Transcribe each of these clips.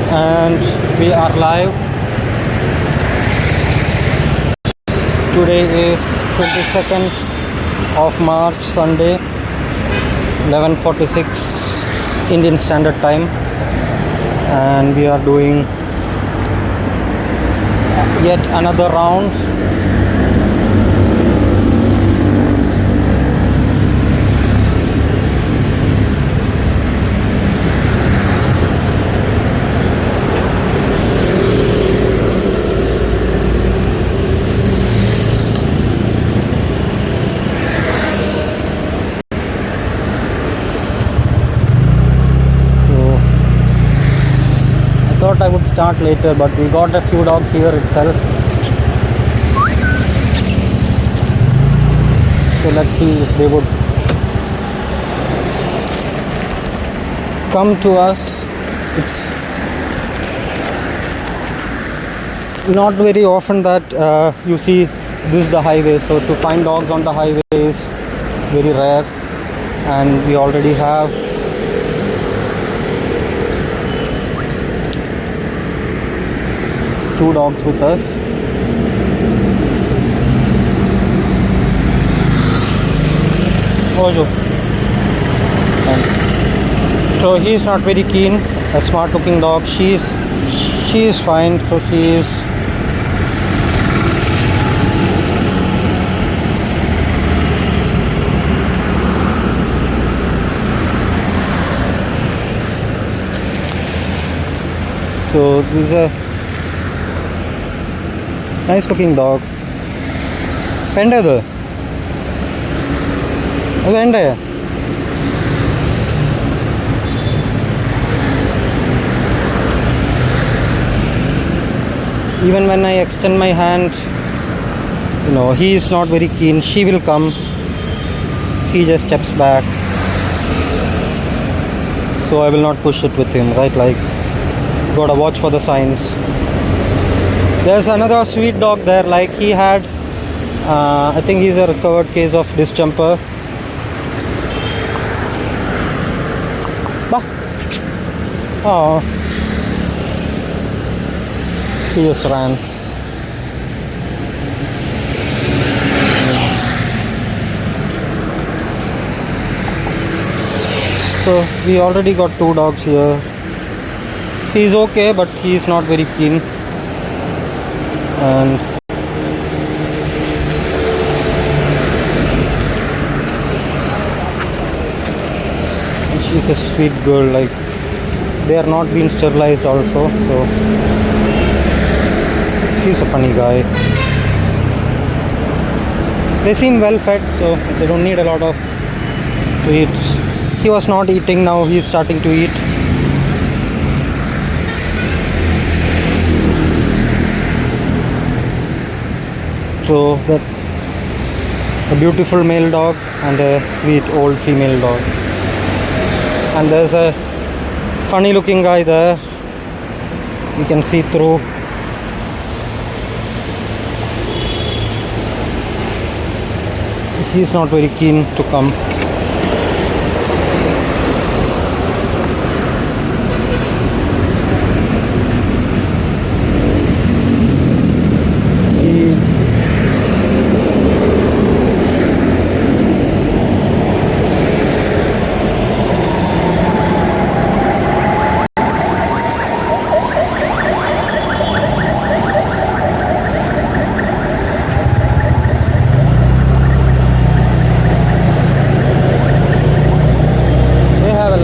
And we are live. Today is 22nd of March, Sunday, 11:46 Indian Standard Time, and we are doing yet another round. Thought I would start later, but we got a few dogs here itself. So let's see if they would come to us. It's not very often that you see this is the highway, so to find dogs on the highway is very rare, and we already have two dogs with us. So he's not very keen. A smart looking dog. She is fine. So she is so this is a nice looking dog. Penda even when I extend my hand, he is not very keen. She will come. He just steps back. So I will not push it with him, right? Like, gotta watch for the signs. There's another sweet dog there, like he had, I think he's a recovered case of distemper. Oh, he just ran. So we already got two dogs here. He's okay, but he's not very keen. And she's a sweet girl. Like, they are not being sterilized also, so she's a funny guy. They seem well fed, so they don't need a lot of to eat. He was not eating, now he's starting to eat. So that a beautiful male dog and a sweet old female dog. And there's a funny looking guy there. You can see through. He's not very keen to come.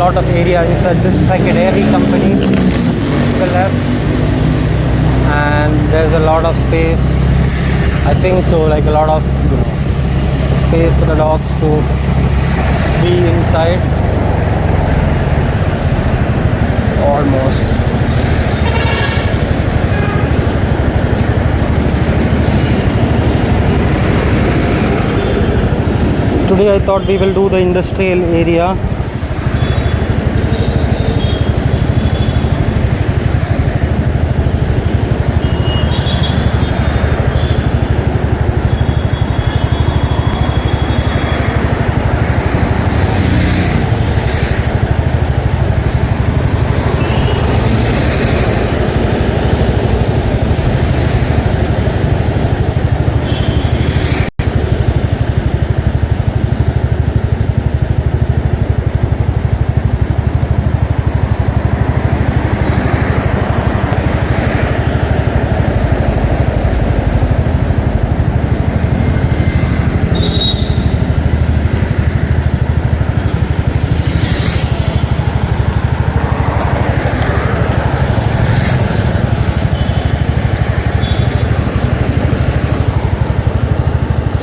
Lot of area. He said this is like a dairy company people have, and there's a lot of space. I think so, like a lot of space for the dogs to be inside. Almost. Today I thought we will do the industrial area.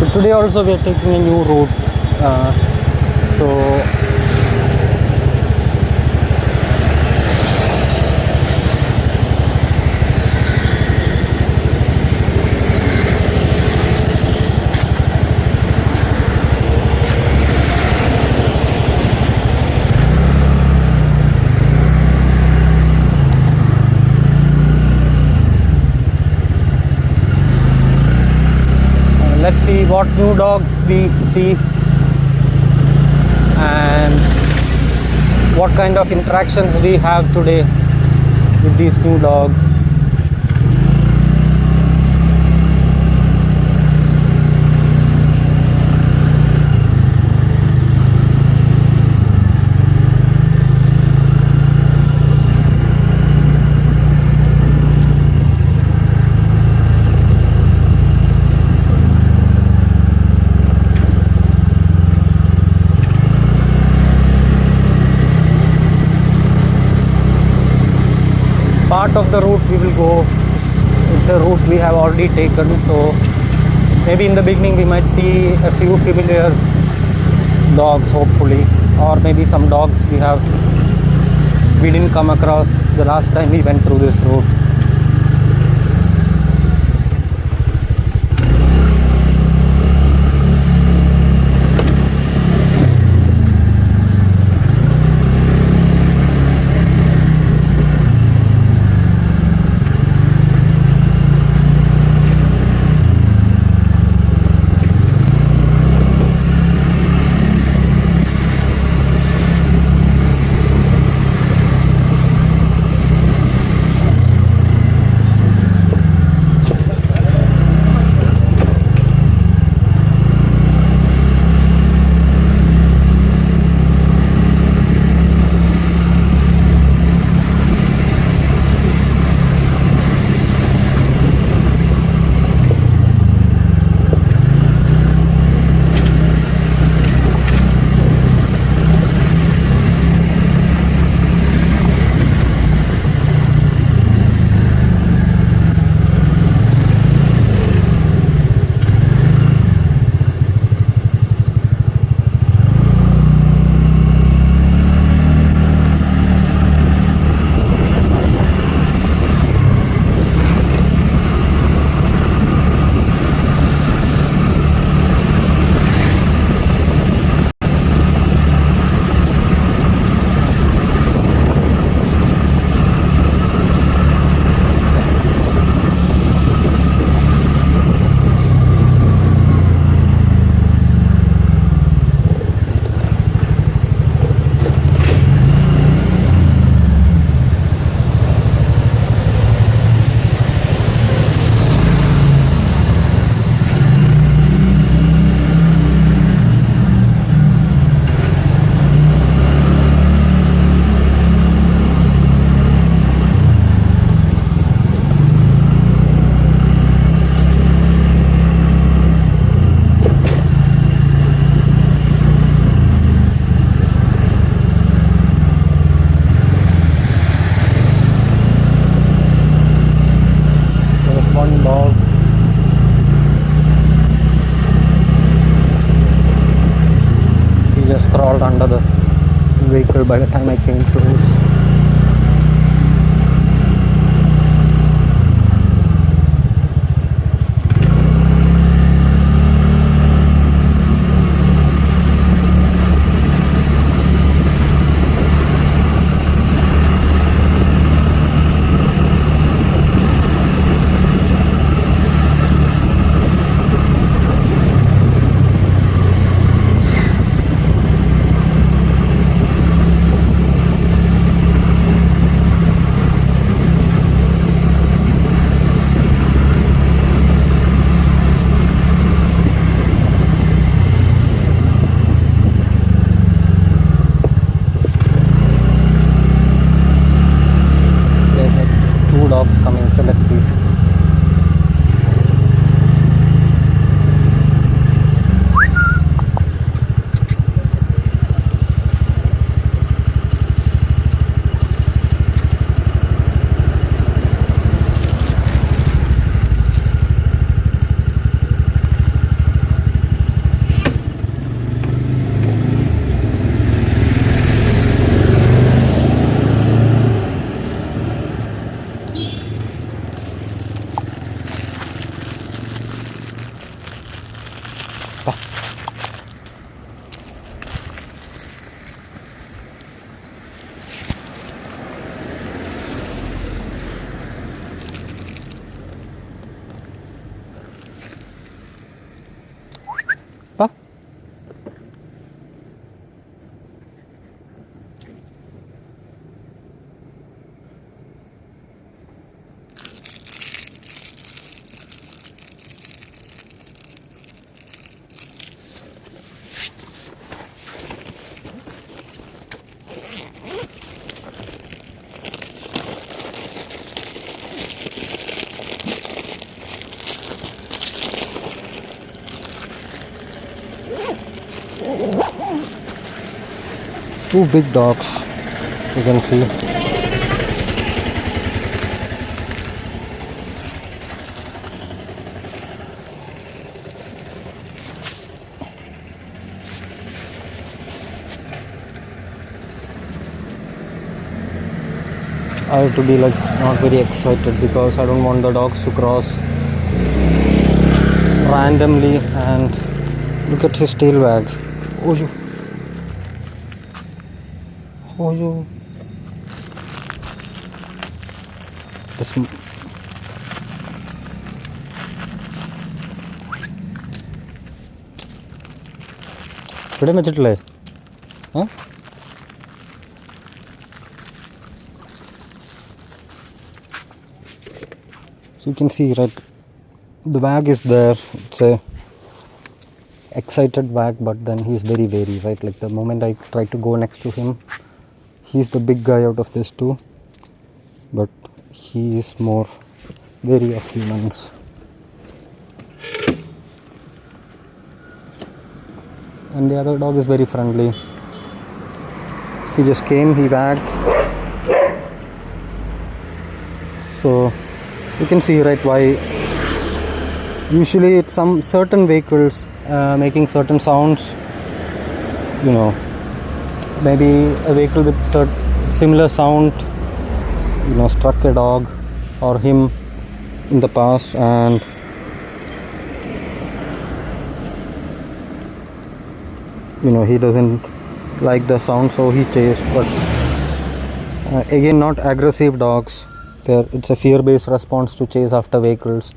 So today also we are taking a new route. So let's see what new dogs we see and what kind of interactions we have today with these new dogs. Part of the route we will go, it's a route we have already taken, so maybe in the beginning we might see a few familiar dogs hopefully, or maybe some dogs we didn't come across the last time we went through this route. Crawled under the vehicle by the time I came close. Two big dogs, you can see. I have to be like not very excited because I don't want the dogs to cross randomly. And look at his tail wag. Oh you. Oh you. This ഇവിടെ വെച്ചിട്ടില്ലേ huh? So you can see, right, the wag is there. It's a excited wag, but then he's very wary, right? Like the moment I try to go next to him, he's the big guy out of these two, but he is more wary of humans. And the other dog is very friendly. He just came, he wagged. So you can see, right, why usually it's some certain vehicles making certain sounds, you know, maybe a vehicle with similar sound, you know, struck a dog or him in the past, and you know, he doesn't like the sound, so he chased. But again, not aggressive dogs. It's a fear-based response to chase after vehicles.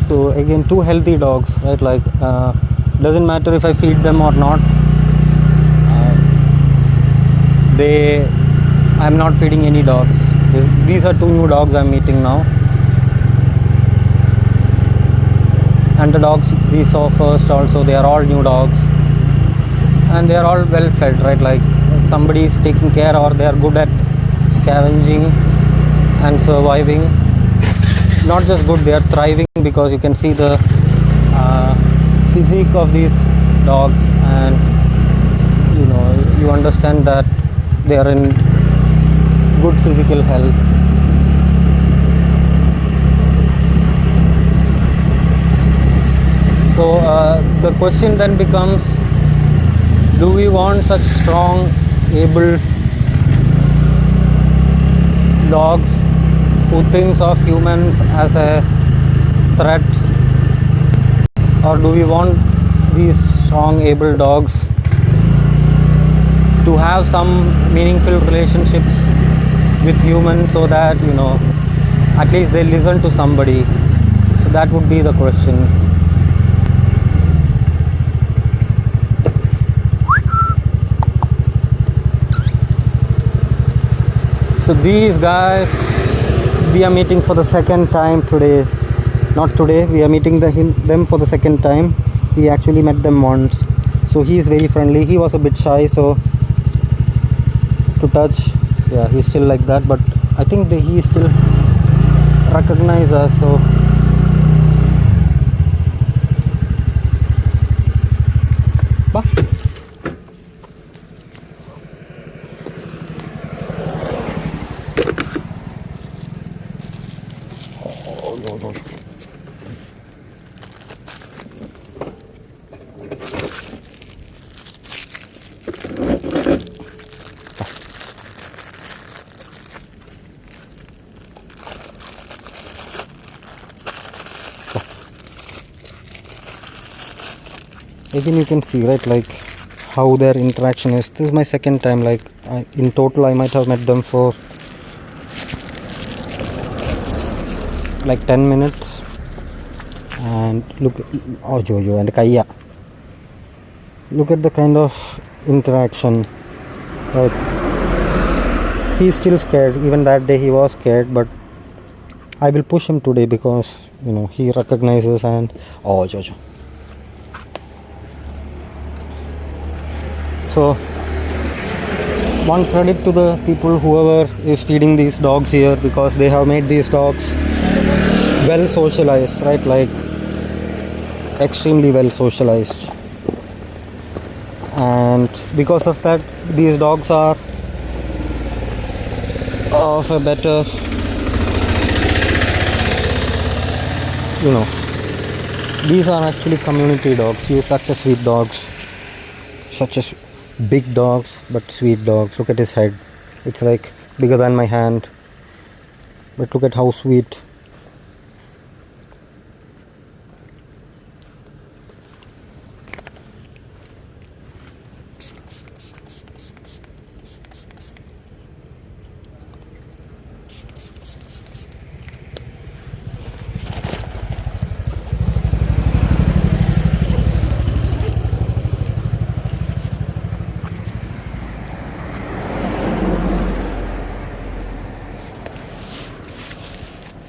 So again, two healthy dogs, right? Like doesn't matter if I feed them or not. I'm not feeding any dogs. These are two new dogs I'm meeting now. And the dogs we saw first also, they are all new dogs, and they are all well fed, right? Like somebody is taking care, or they are good at scavenging and surviving. Not just good, they are thriving, because you can see the physique of these dogs, and you know, you understand that they are in good physical health. So the question then becomes, do we want such strong, able dogs who thinks of humans as a threat, or do we want these strong, able dogs to have some meaningful relationships with humans, so that, you know, at least they listen to somebody? So that would be the question. So these guys we are meeting for the second time today. Not today, we are meeting them for the second time. We actually met them once. So he is very friendly. He was a bit shy, so to touch, yeah, he's still like that, but I think he still recognize us. So again, you can see, right, like how their interaction is. This is my second time. Like in total I might have met them for like 10 minutes. And look, oh Jojo and Kaya, look at the kind of interaction, right? He's still scared. Even that day he was scared, but I will push him today because, you know, he recognizes. And oh Jojo, so one credit to the people, whoever is feeding these dogs here, because they have made these dogs well socialized, right? Like extremely well socialized. And because of that, these dogs are of a better, these are actually community dogs. You such a sweet dogs, such as big dogs, but sweet dogs. Look at his head, it's like bigger than my hand, but look at how sweet.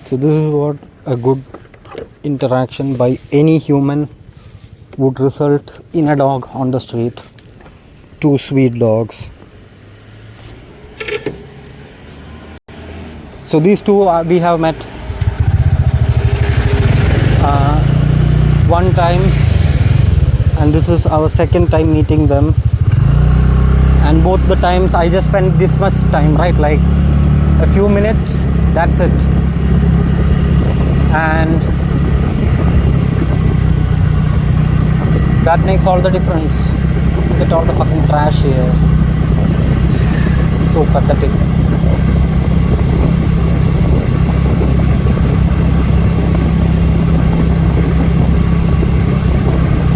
So this is what a good interaction by any human would result in a dog on the street. Two sweet dogs. So these two we have met one time, and this is our second time meeting them. And both the times I just spent this much time, right? Like a few minutes, that's it. And that makes all the difference. Look at all the fucking trash here. So pathetic.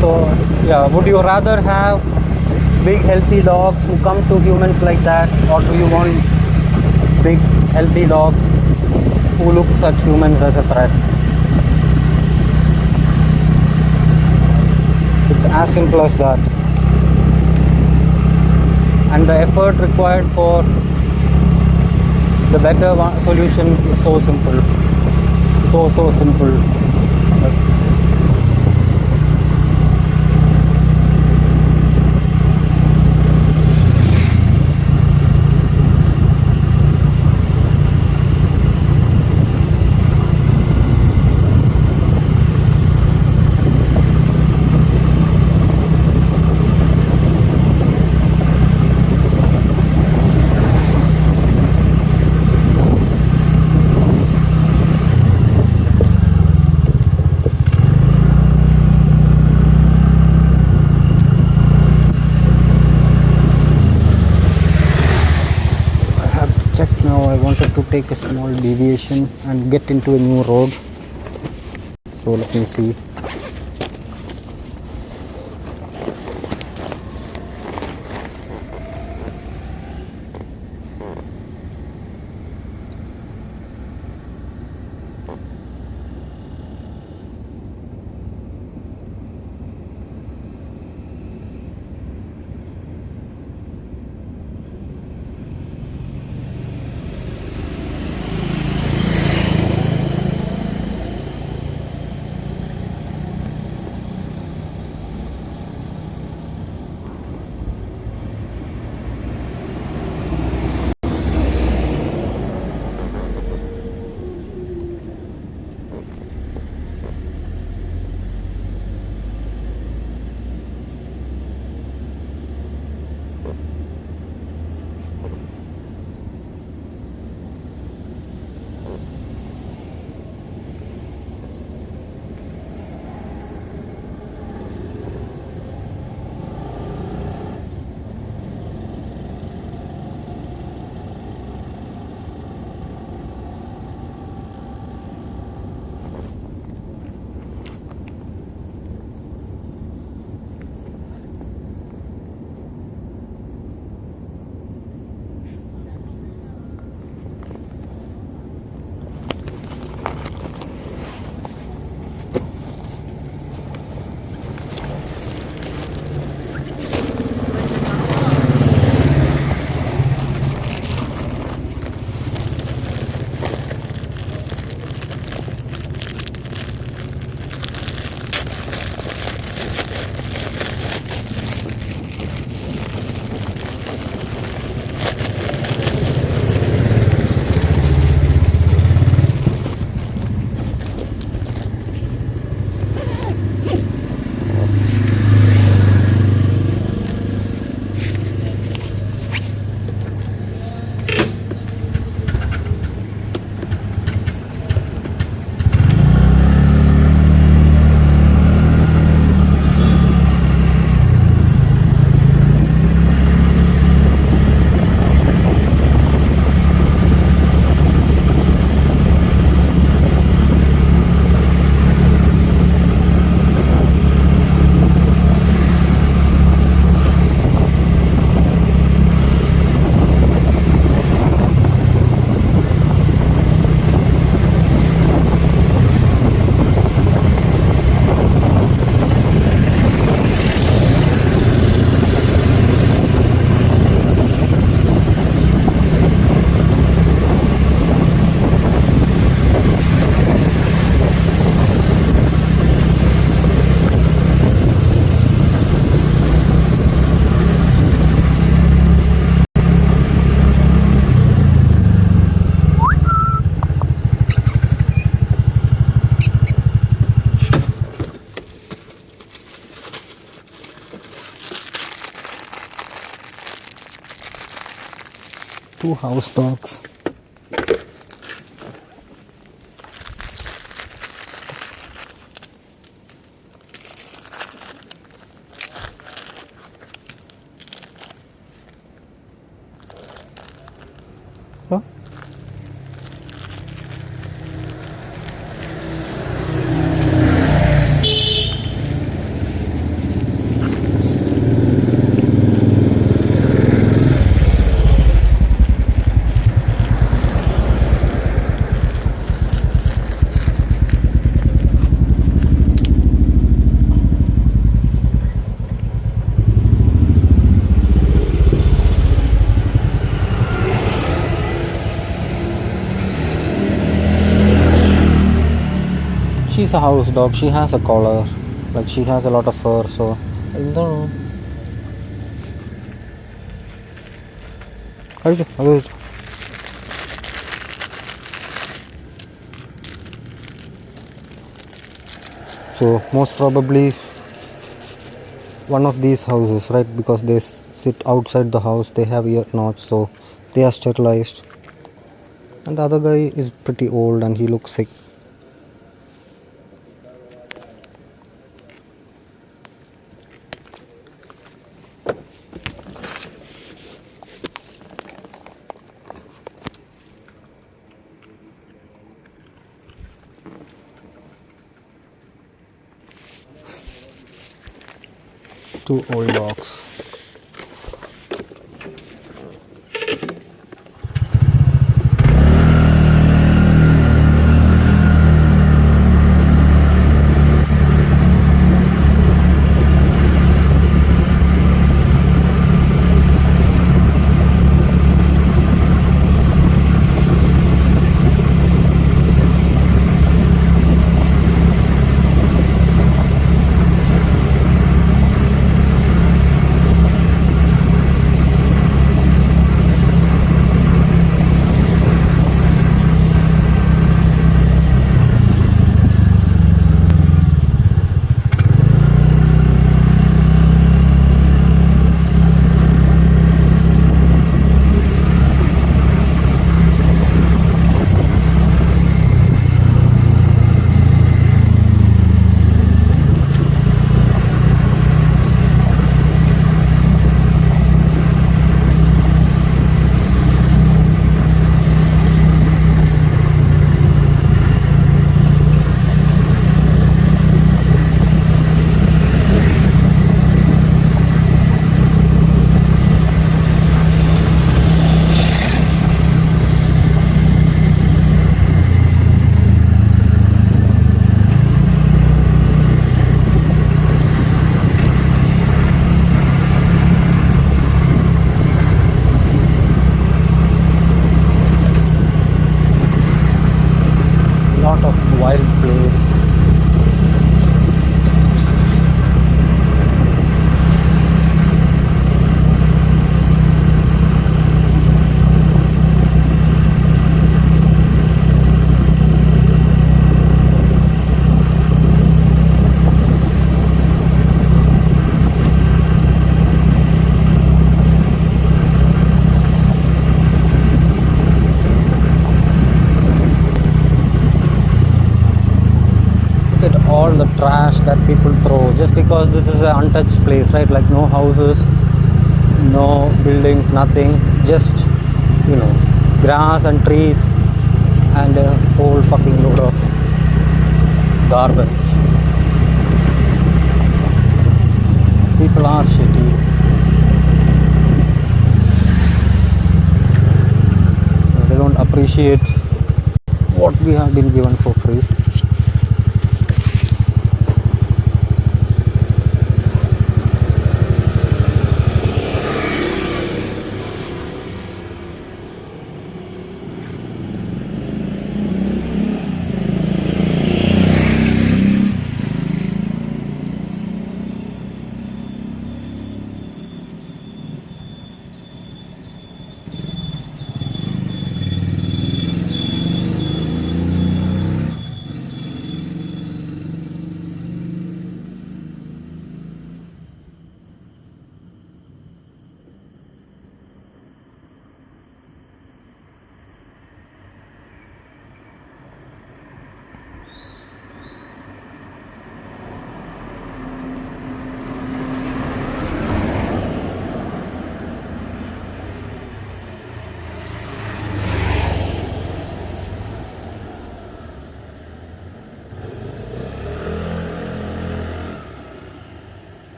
So yeah, would you rather have big healthy dogs who come to humans like that, or do you want big healthy dogs who looks at humans as a threat? It's as simple as that. And the effort required for the better solution is so simple. So simple. Take a small deviation and get into a new road. So let me see. Two house dogs. Huh? She's a house dog. She has a collar. Like she has a lot of fur, so I don't know. So most probably one of these houses, right? Because they sit outside the house, they have ear knots, so they are sterilized. And the other guy is pretty old and he looks sick. Two old dogs. Lot of wild place. All the trash that people throw just because this is an untouched place, right? Like no houses, no buildings, nothing, just grass and trees and a whole fucking load of garbage. People are shitty. They don't appreciate what we have been given for free.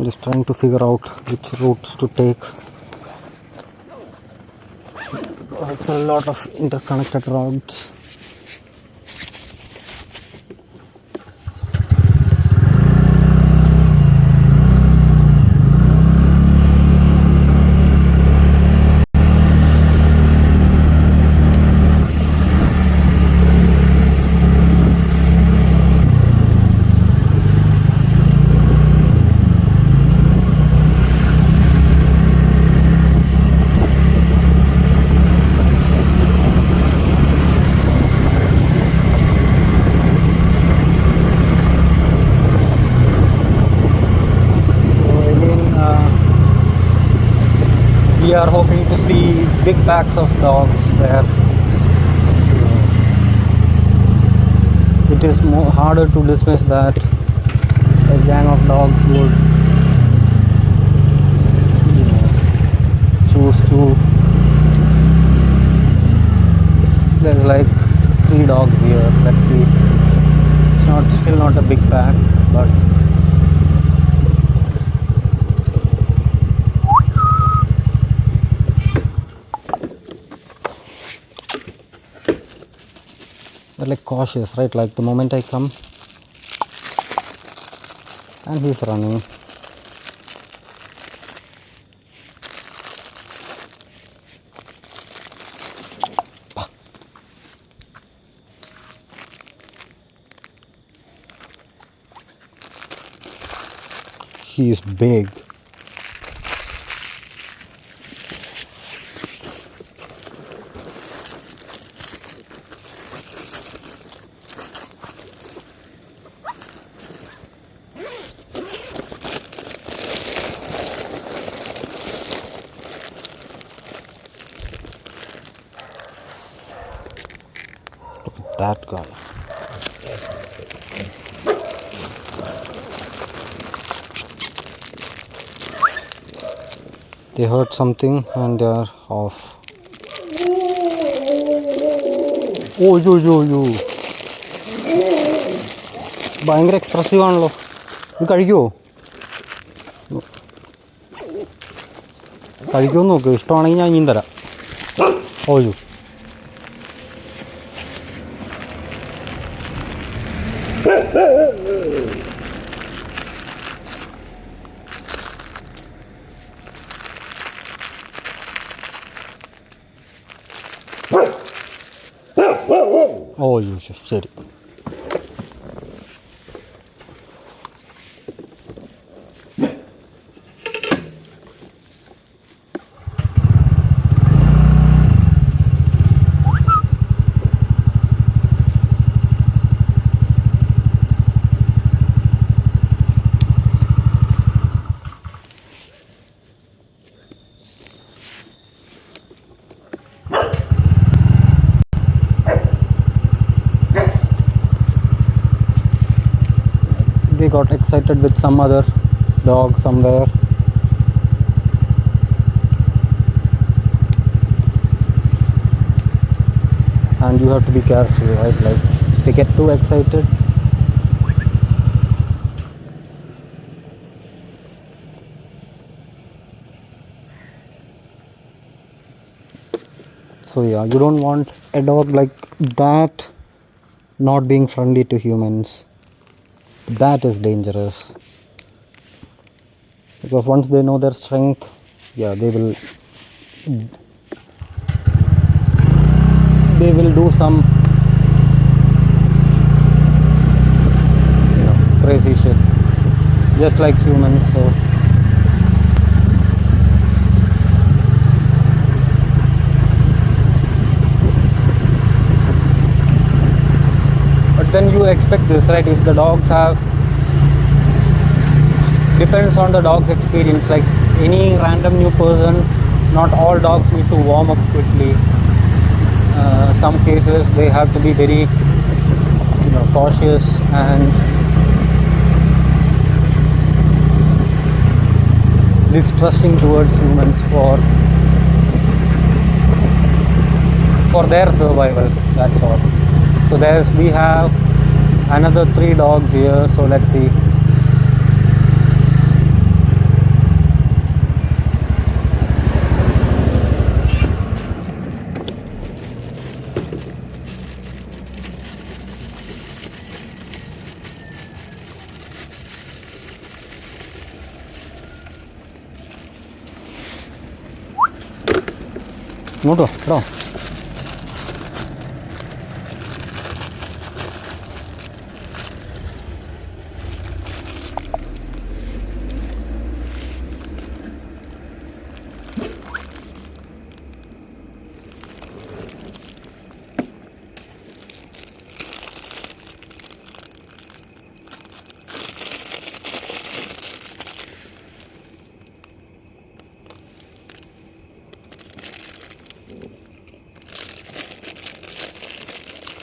Just trying to figure out which routes to take. It's a lot of interconnected routes. We are hoping to see big packs of dogs there. It is more harder to dismiss that a gang of dogs would choose to. There's like 3 dogs here. Let's see. It's still not a big pack, but they're like cautious, right? Like the moment I come, and he's running. He is big. That guy. They heard something and they are off. Oh, yo. ഭയങ്കര expressive ആണല്ലോ. ഇത് കഴിക്കുമോ? കഴിക്കുമെന്ന് നോക്ക്. ഇഷ്ടമാണെങ്കിൽ ഞാൻ ഇനിയും തരാം. ഓയോ. ഓയോ ശരി. They got excited with some other dog somewhere. And you have to be careful, right? Like, if they get too excited, so yeah, you don't want a dog like that not being friendly to humans. That is dangerous, because once they know their strength, yeah, they will do some crazy shit just like humans. So then you expect this, right? If the dogs have, depends on the dog's experience. Like any random new person, not all dogs need to warm up quickly. Some cases they have to be very cautious and distrusting towards humans for their survival. That's all. So we have another 3 dogs here, so let's see. ഇങ്ങോട്ടോ എടോ.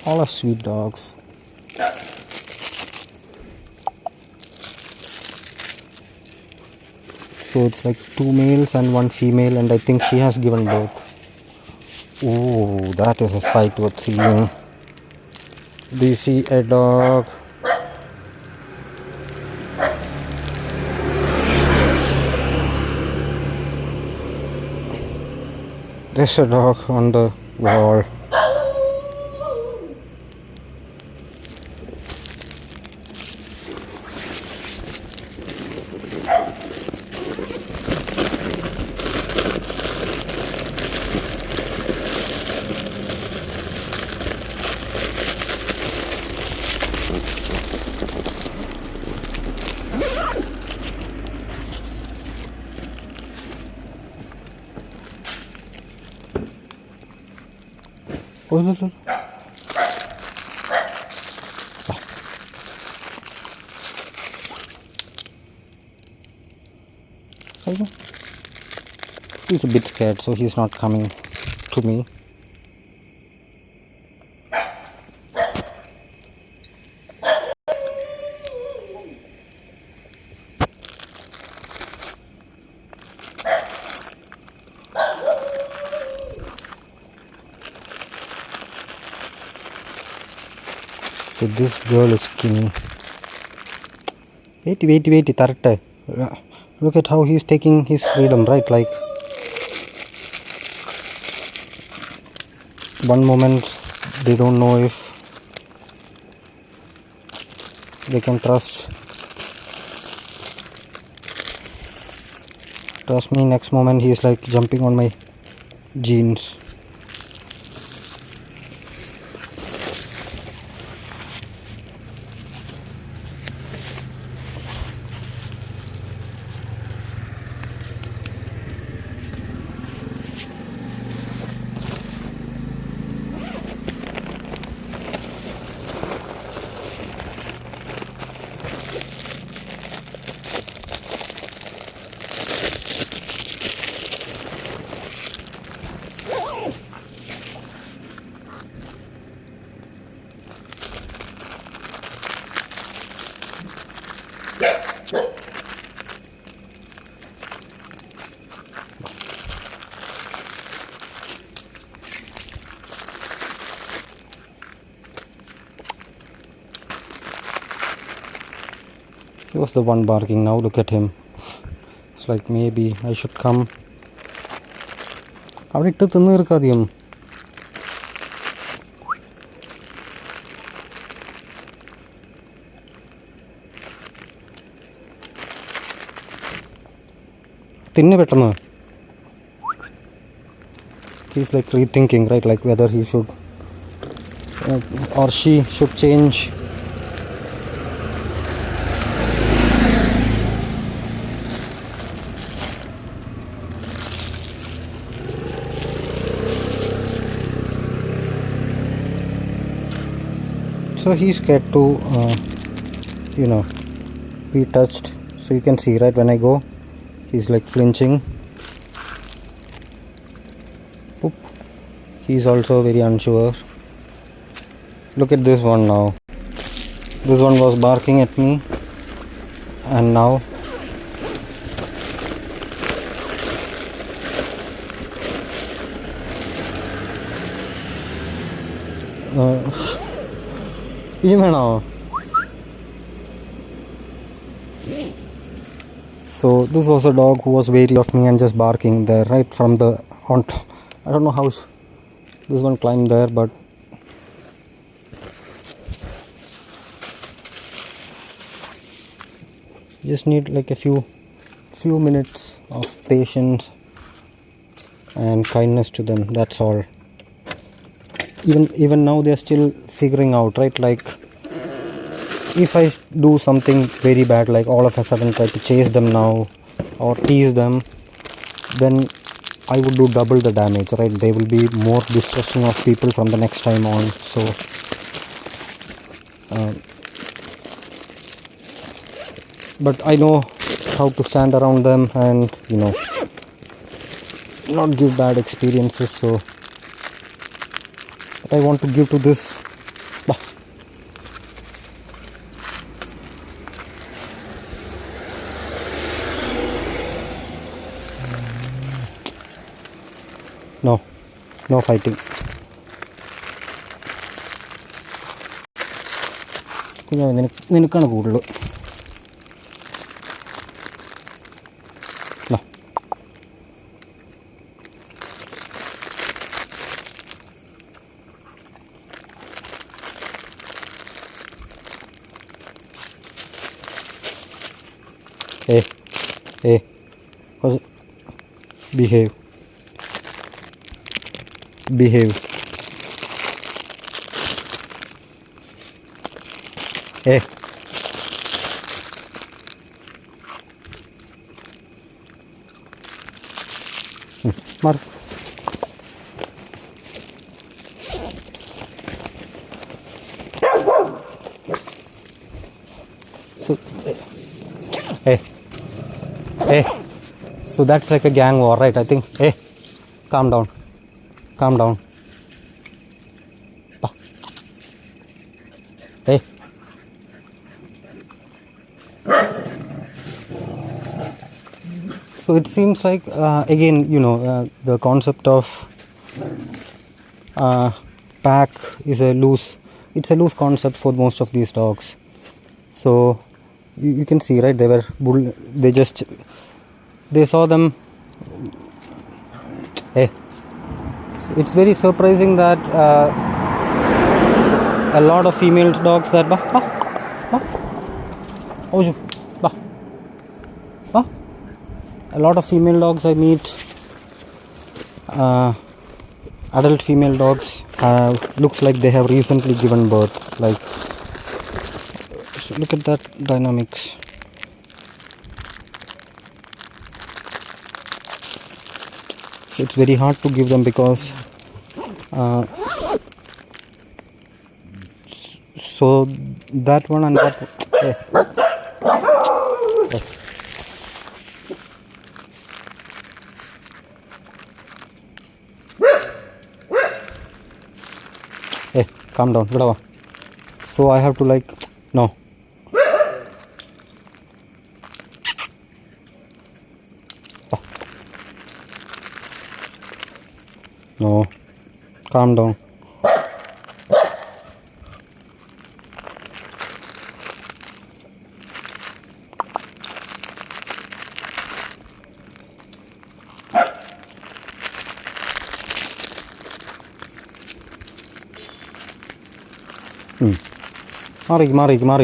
All are sweet dogs. So it's like 2 males and 1 female, and I think she has given birth. Oh, that is a sight worth seeing. Do you see a dog? There's a dog on the wall. Oh, no, no. He's a bit scared, so he's not coming to me. So this girl is skinny. Wait, tarate. Look at how he's taking his freedom, right? Like, one moment they don't know if they can trust me. Next moment he's like jumping on my jeans. He was the one barking. Now look at him. It's like maybe I should come. അവിടെ ഇട്ട് തിന്ന് തീർക്കാതെയും. തിന്ന് പെട്ടെന്ന്. He's like rethinking, right? Like whether he should or she should change. So he's scared to be touched. So you can see, right, when I go he's like flinching. Oop. He's also very unsure. Look at this one now. This one was barking at me, and now even now. So this was a dog who was wary of me and just barking there, right from the on. I don't know how this one climbed there, but just need like a few minutes of patience and kindness to them. That's all. Even now they're still figuring out, right? Like, if I do something very bad, like all of a sudden try to chase them now or tease them, then I would do double the damage, right? They will be more distrusting of people from the next time on. So but I know how to stand around them and not give bad experiences. So what I want to give to this, no fighting. നിനക്കാണ് കൂടുതൽ. Behave. മാറി. So that's like a gang war, right? I think. Calm down. So it seems like again, the concept of pack is it's a loose concept for most of these dogs. So you can see, right? They saw them. It's very surprising that a lot of female dogs that a lot of female dogs I meet, adult female dogs, looks like they have recently given birth. Like, so look at that dynamics. It's very hard to give them because so that one and that calm down. So I have to like no. No, calm down. മാറിക്ക് വഴിന്ന് മാറ.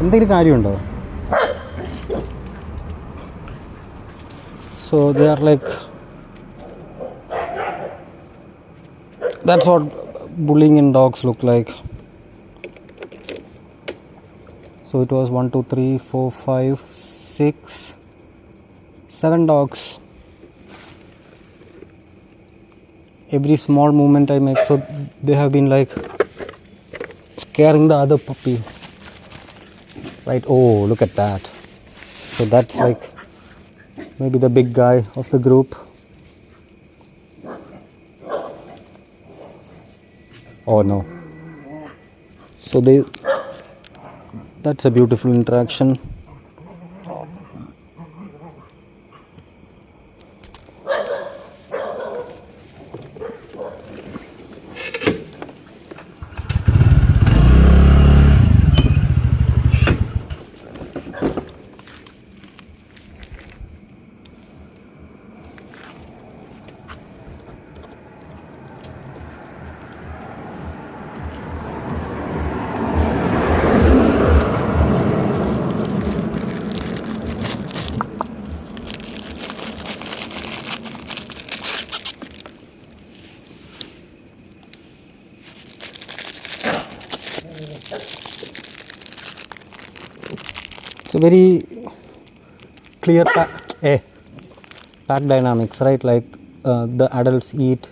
എന്തെങ്കിലും കാര്യമുണ്ടോ? So they are like, that's what bullying in dogs look like. So it was 1 2 3 4 5 6 7 dogs. Every small movement I make, so they have been like scaring the other puppy, right? Oh, look at that. So that's like maybe the big guy of the group. Oh no. So that's a beautiful interaction. It's a very clear pack dynamics, right? Like the adults eat.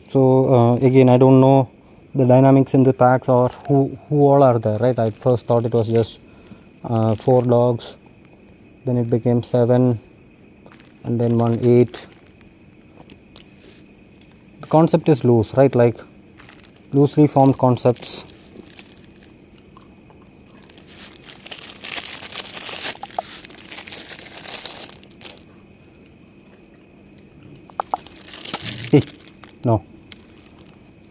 So again, I don't know the dynamics in the packs or who all are there, right? I first thought it was just 4 dogs, then it became 7, and then 1 8. The concept is loose, right? Like loosely formed concepts. No,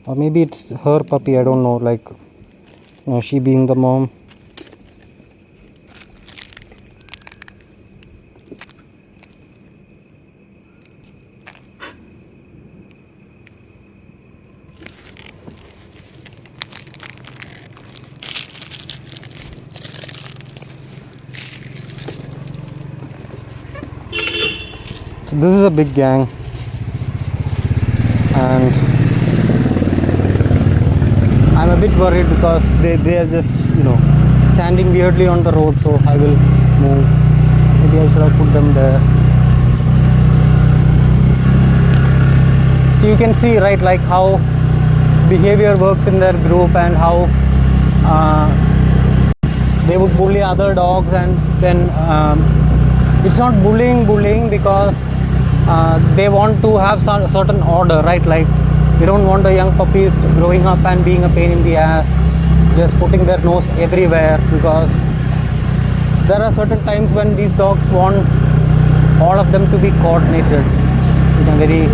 or maybe it's her puppy, I don't know, like she being the mom. So this is a big gang, and I'm a bit worried because they are just standing weirdly on the road, so I will move. Maybe I should have put them there. So you can see, right, like how behavior works in their group and how they would bully other dogs, and then it's not bullying because they want to have some certain order, right? Like we don't want the young puppies growing up and being a pain in the ass, just putting their nose everywhere, because there are certain times when these dogs want all of them to be coordinated in a very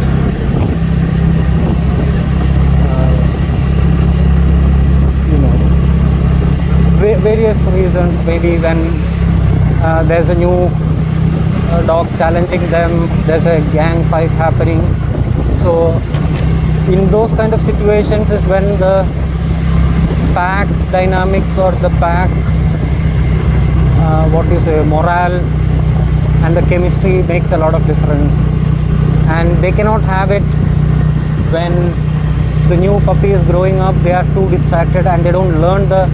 various reasons. Maybe when there's a new dog challenging them, there's a gang fight happening. So in those kind of situations is when the pack dynamics or the pack morale and the chemistry makes a lot of difference, and they cannot have it when the new puppy is growing up. They are too distracted and they don't learn the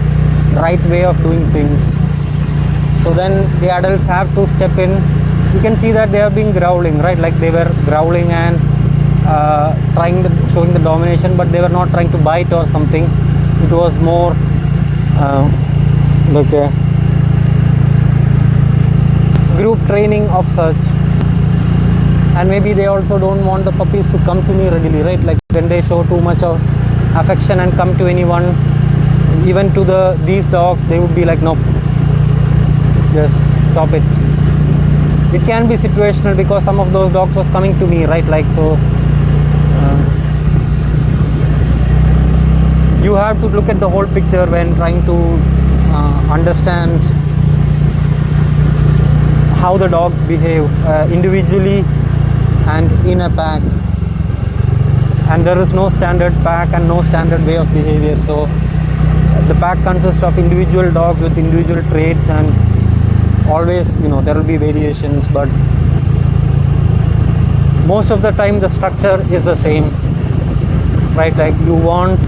right way of doing things. So then the adults have to step in. You can see that they have been growling, right? Like they were growling and showing the domination, but they were not trying to bite or something. It was more like a group training of such. And maybe they also don't want the puppies to come to me readily, right? Like when they show too much of affection and come to anyone, even to these dogs, they would be like, nope, just stop it. It can be situational because some of those dogs was coming to me, right? Like so you have to look at the whole picture when trying to understand how the dogs behave individually and in a pack. And there is no standard pack and no standard way of behavior. So the pack consists of individual dogs with individual traits, and always there will be variations, but most of the time the structure is the same, right? Like you want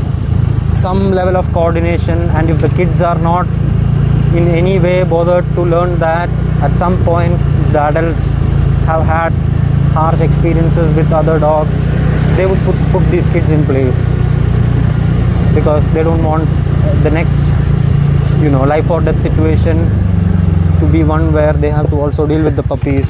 some level of coordination, and if the kids are not in any way bothered to learn that, at some point the adults have had harsh experiences with other dogs, they would put these kids in place because they don't want the next life or death situation to be one where they have to also deal with the puppies.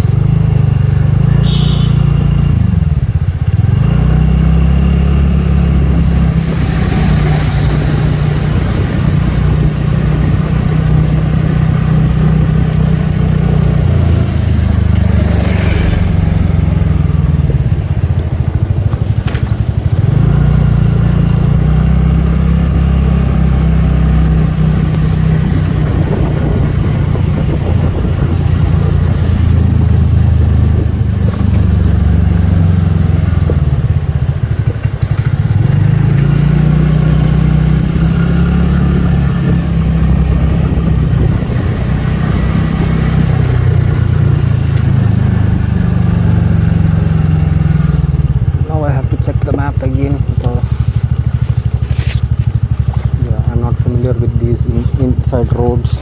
these inside roads.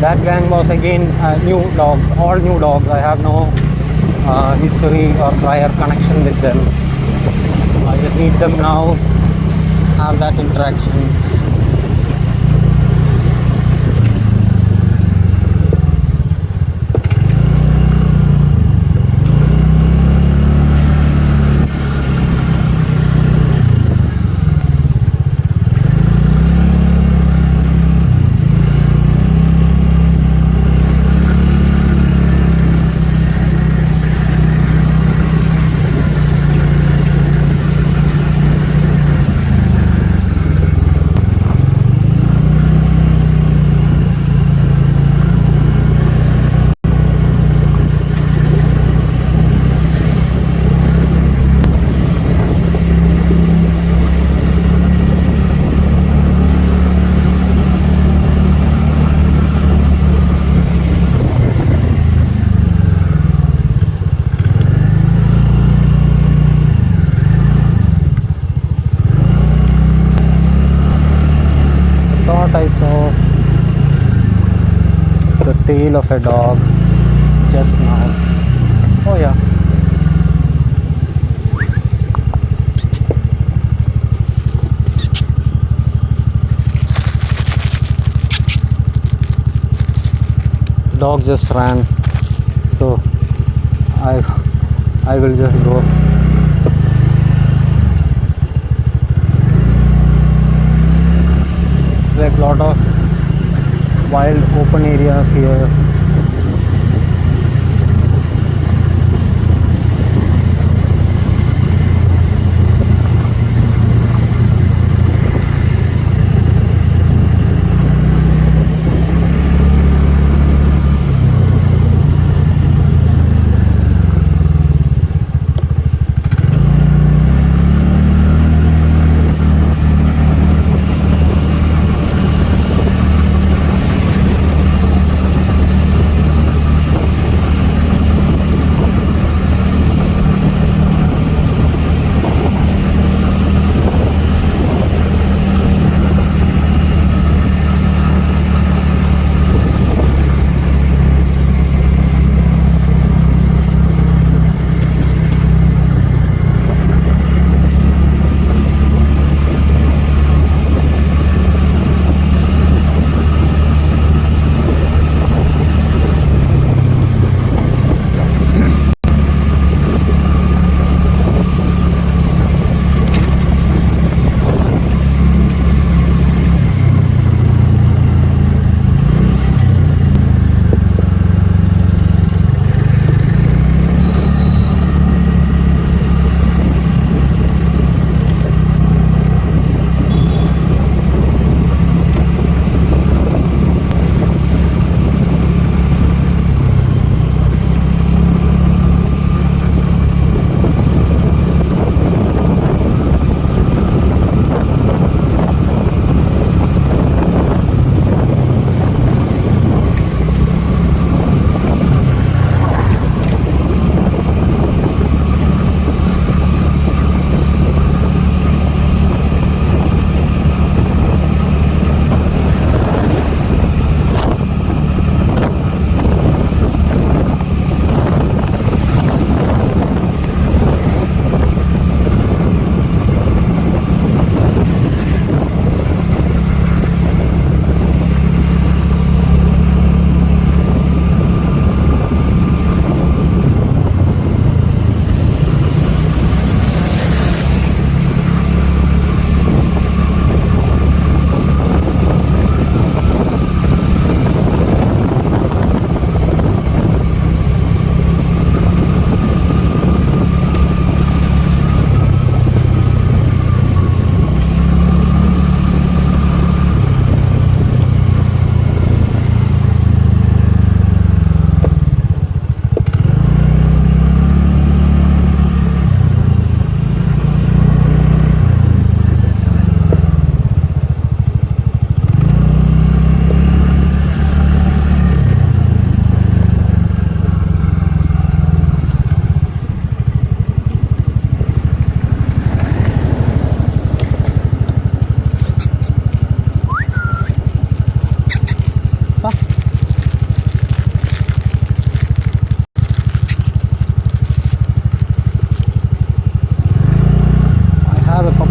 That gang was again new dogs, all new dogs. I have no history or prior connection with them. I just meet them now, have that interaction. I saw the tail of a dog just now. Oh yeah. Dog just ran, so I will just go. Like lot of wild open areas here.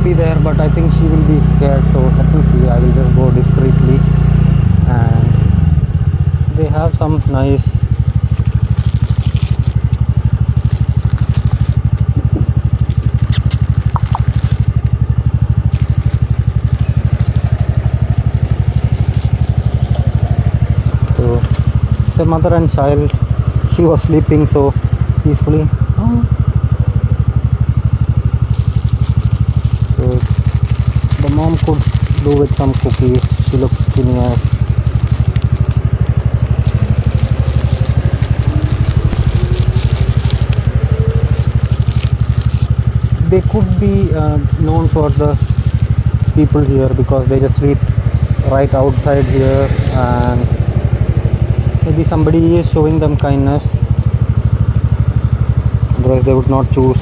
be there, but I think she will be scared, so let me see. I will just go discreetly. And they have some nice so it's a mother and child. She was sleeping so peacefully. So the mom could do with some cookies. She looks skinny as. They could be known for the people here because they just sleep right outside here, and maybe somebody is showing them kindness, otherwise they would not choose.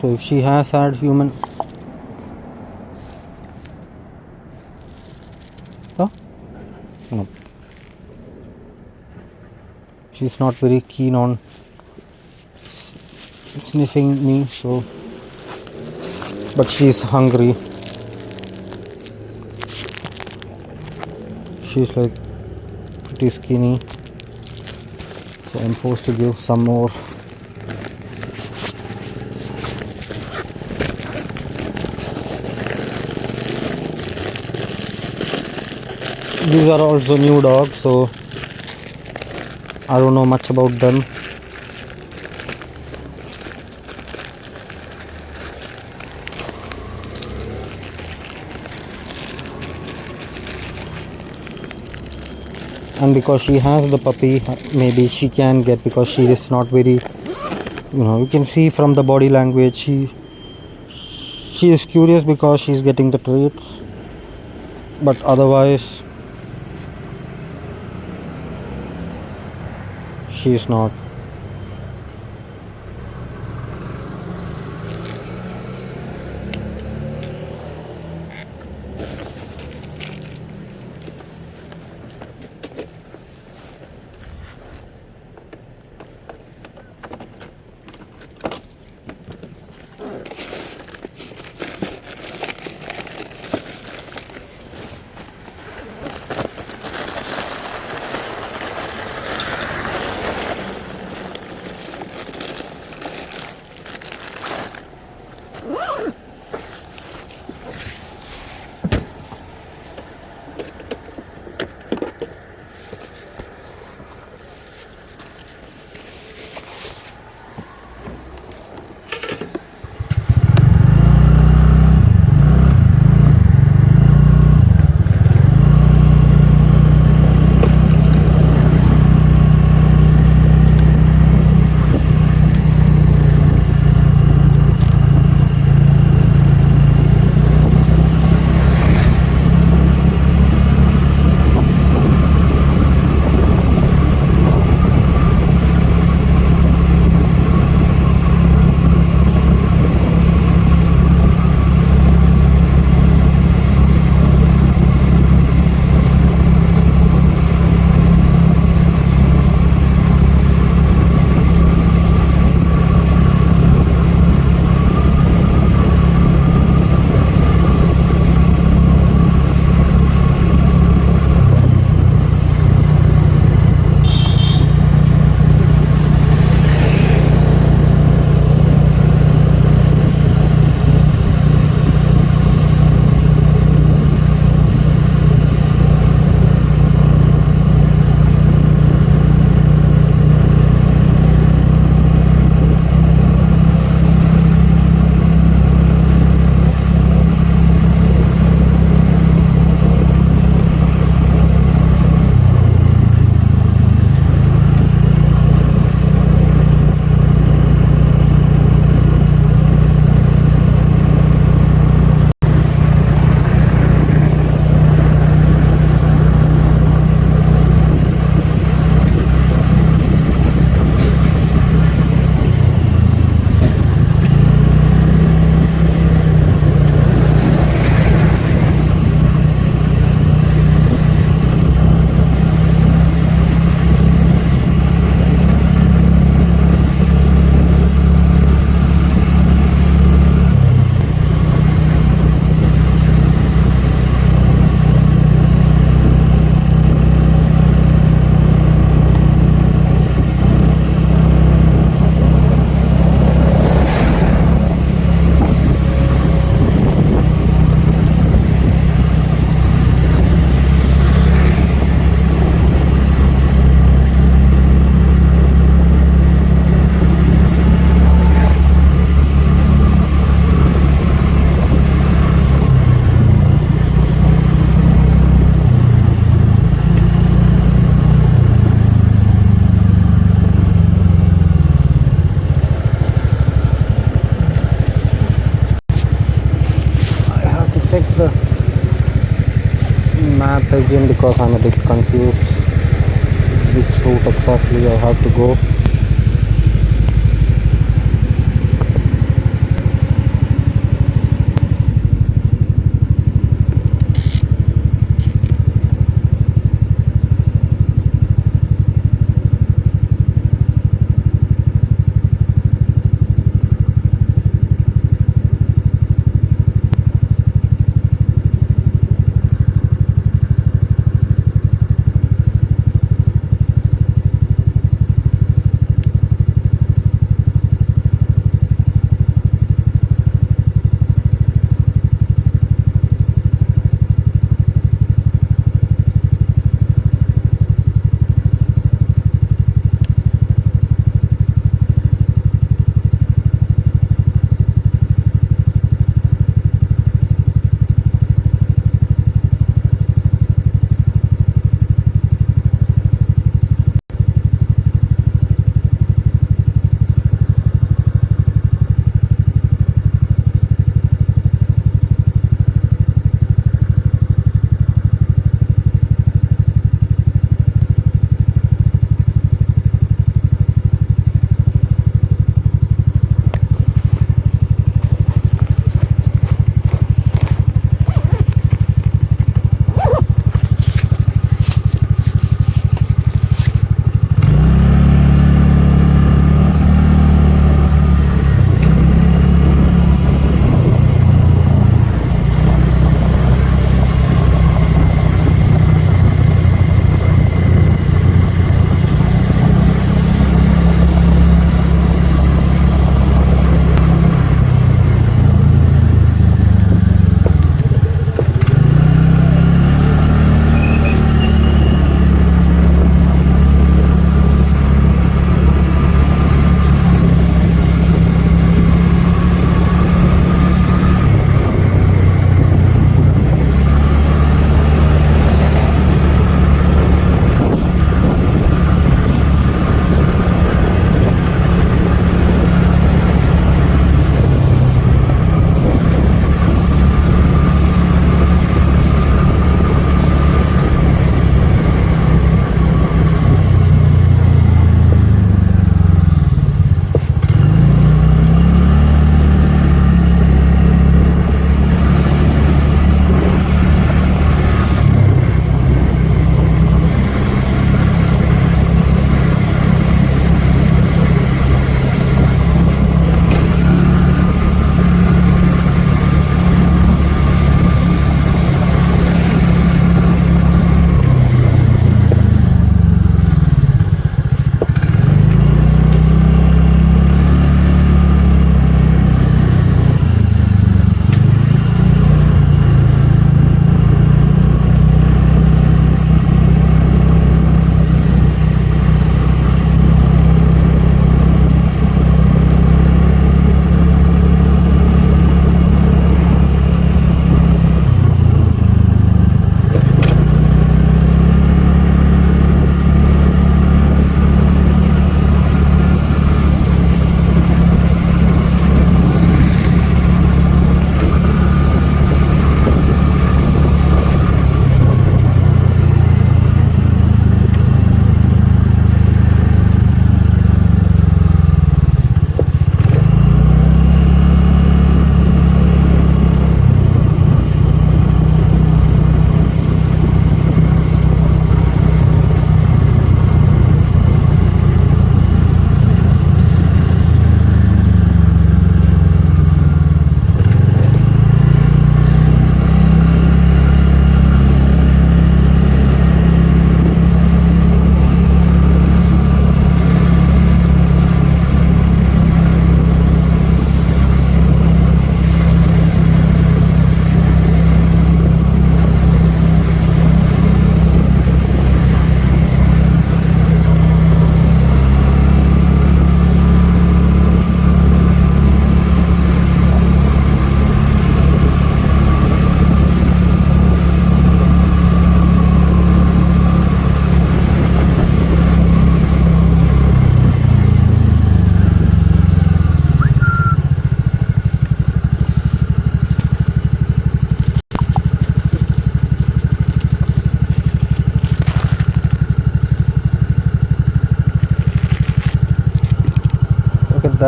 So if she has had human, oh no, she's not very keen on sniffing me, so but she's hungry. She's like pretty skinny, so I'm forced to give some more. These are also new dogs, so I don't know much about them. And because she has the puppy, maybe she can get, because she is not very, you can see from the body language, she is curious because she's getting the treats, but otherwise she is not. the map again because I'm a bit confused which route exactly I have to go.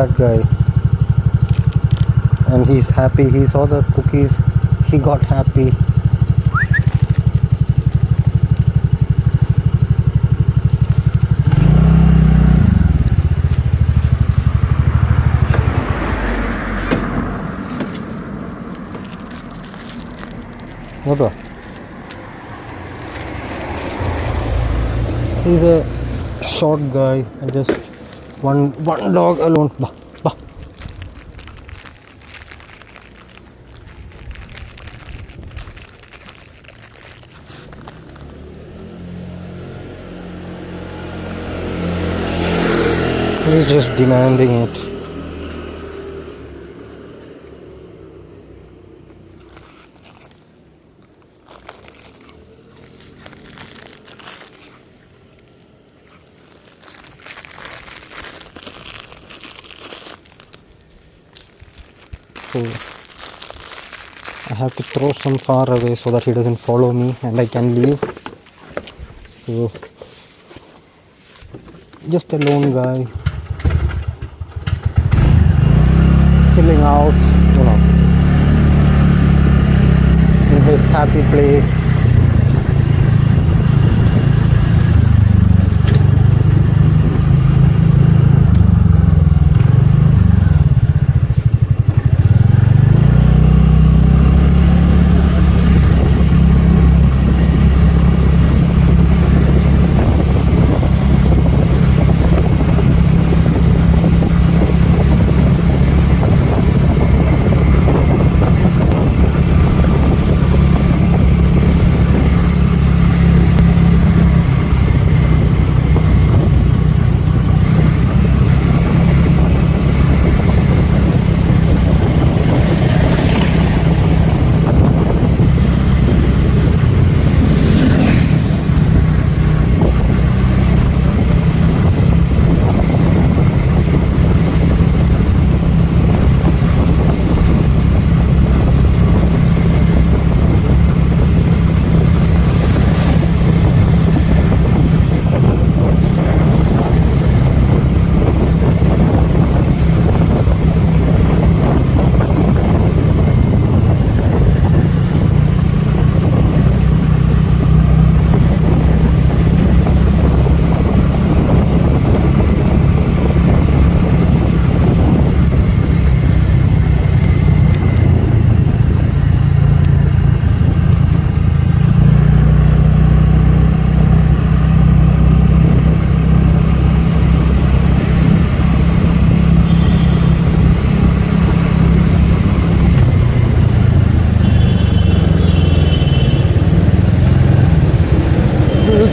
that guy. And he's happy. He saw the cookies. He got happy. What the? He's a short guy and just one dog alone. Bah, bah. He's just demanding it. So I have to throw some far away so that he doesn't follow me and I can leave. So just a lone guy chilling out, in his happy place.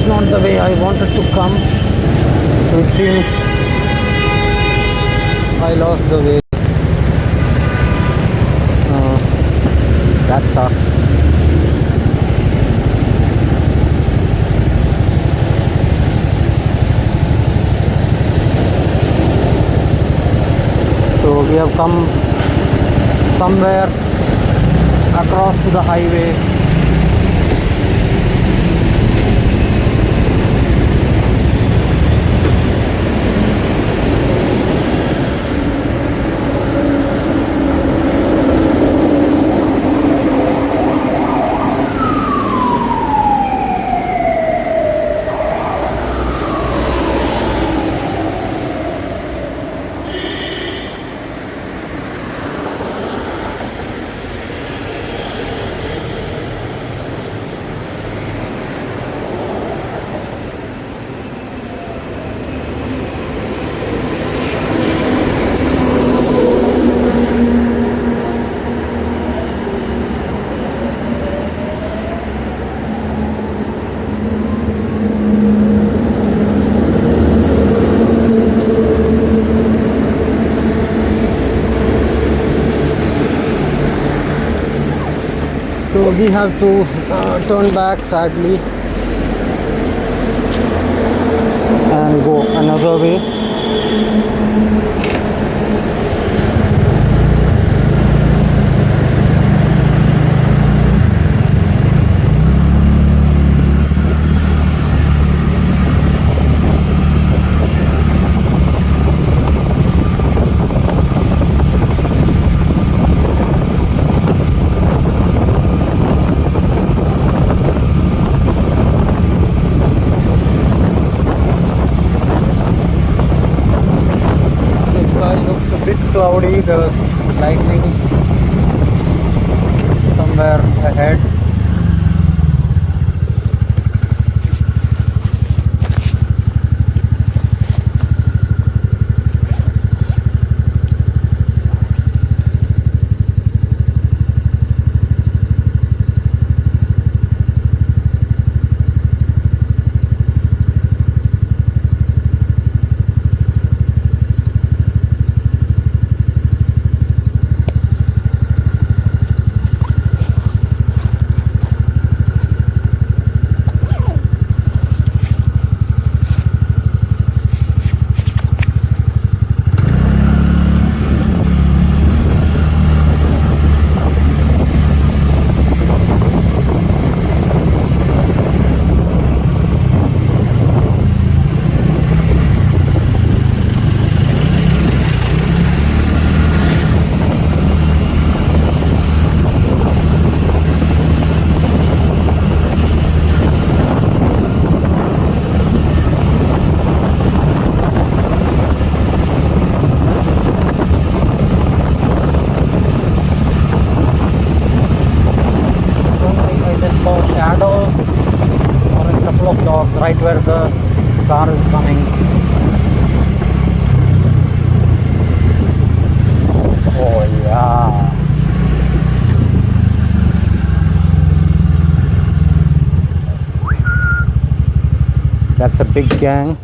Not the way I wanted to come, so it seems I lost the way. That sucks. So we have come somewhere across to the highway. So we have to turn back sadly and go another way. see there was lightning somewhere ahead. Shadows or a couple of dogs right where the car is coming. Oh yeah. That's a big gang.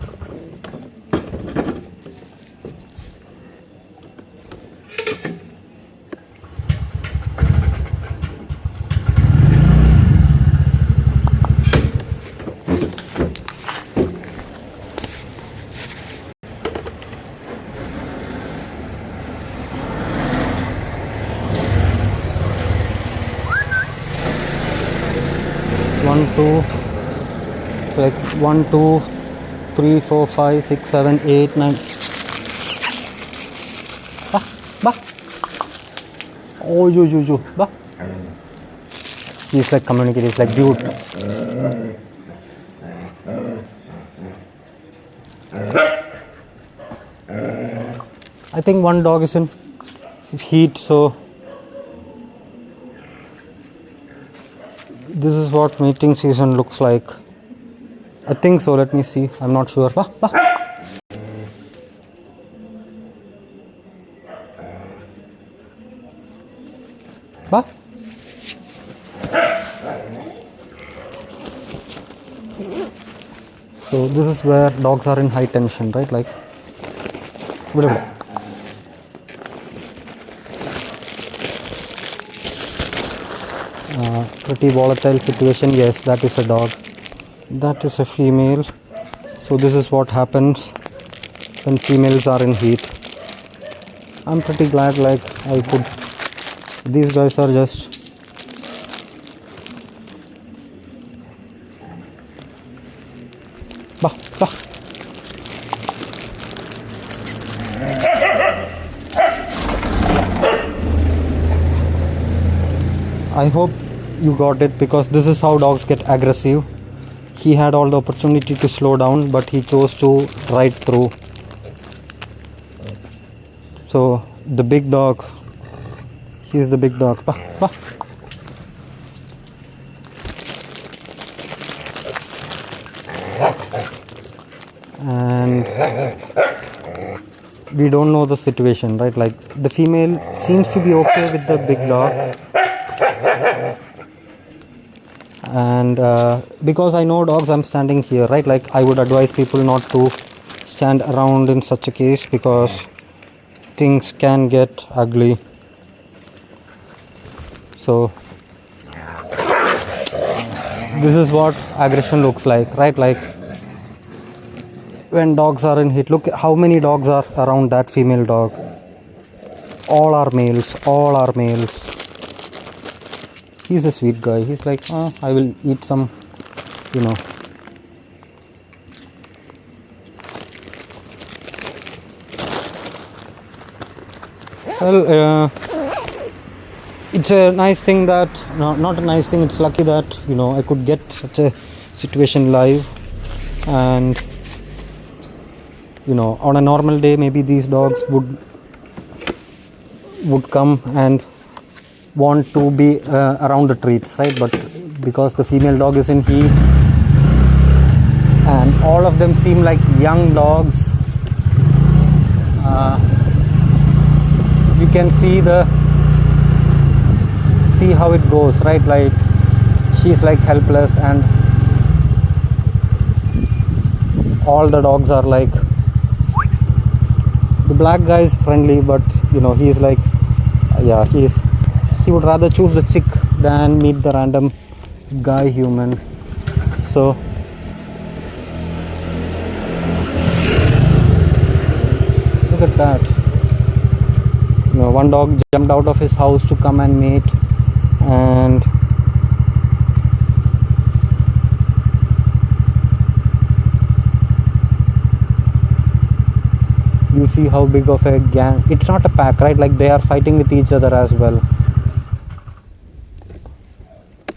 It's like 1, 2, 3, 4, 5, 6, 7, 8, 9. Bah. Oh, you. Bah. He's like communicating. He's like, dude. I think one dog is in heat, so this is what mating season looks like. I think so. Let me see. I'm not sure. Bah. So this is where dogs are in high tension, right? Like, pretty volatile situation. Yes, that is a dog. That is a female. So this is what happens when females are in heat. I'm pretty glad, like, these guys are just bah. I hope you got it, because this is how dogs get aggressive. He had all the opportunity to slow down, but he chose to ride through. So the big dog, he's the big dog. Bah. And we don't know the situation, right? Like, the female seems to be okay with the big dog. And because I know dogs, I'm standing here, right? Like, I would advise people not to stand around in such a case, because things can get ugly. So this is what aggression looks like, right? Like, when dogs are in heat, look how many dogs are around that female dog. All are males. He's a sweet guy. He's like, I will eat some, Well, it's a nice thing that, not a nice thing, it's lucky that, I could get such a situation live. And, on a normal day, maybe these dogs would would come and want to be around the treats, right? But because the female dog is in heat and all of them seem like young dogs, you can see how it goes, right? Like she's like helpless and all the dogs are like, the black guy is friendly, but you know, he's like, yeah, he would rather choose the chick than meet the random guy human. So look at that. You know, one dog jumped out of his house to come and mate, and you see how big of a gang. It's not a pack, right? Like they are fighting with each other as well.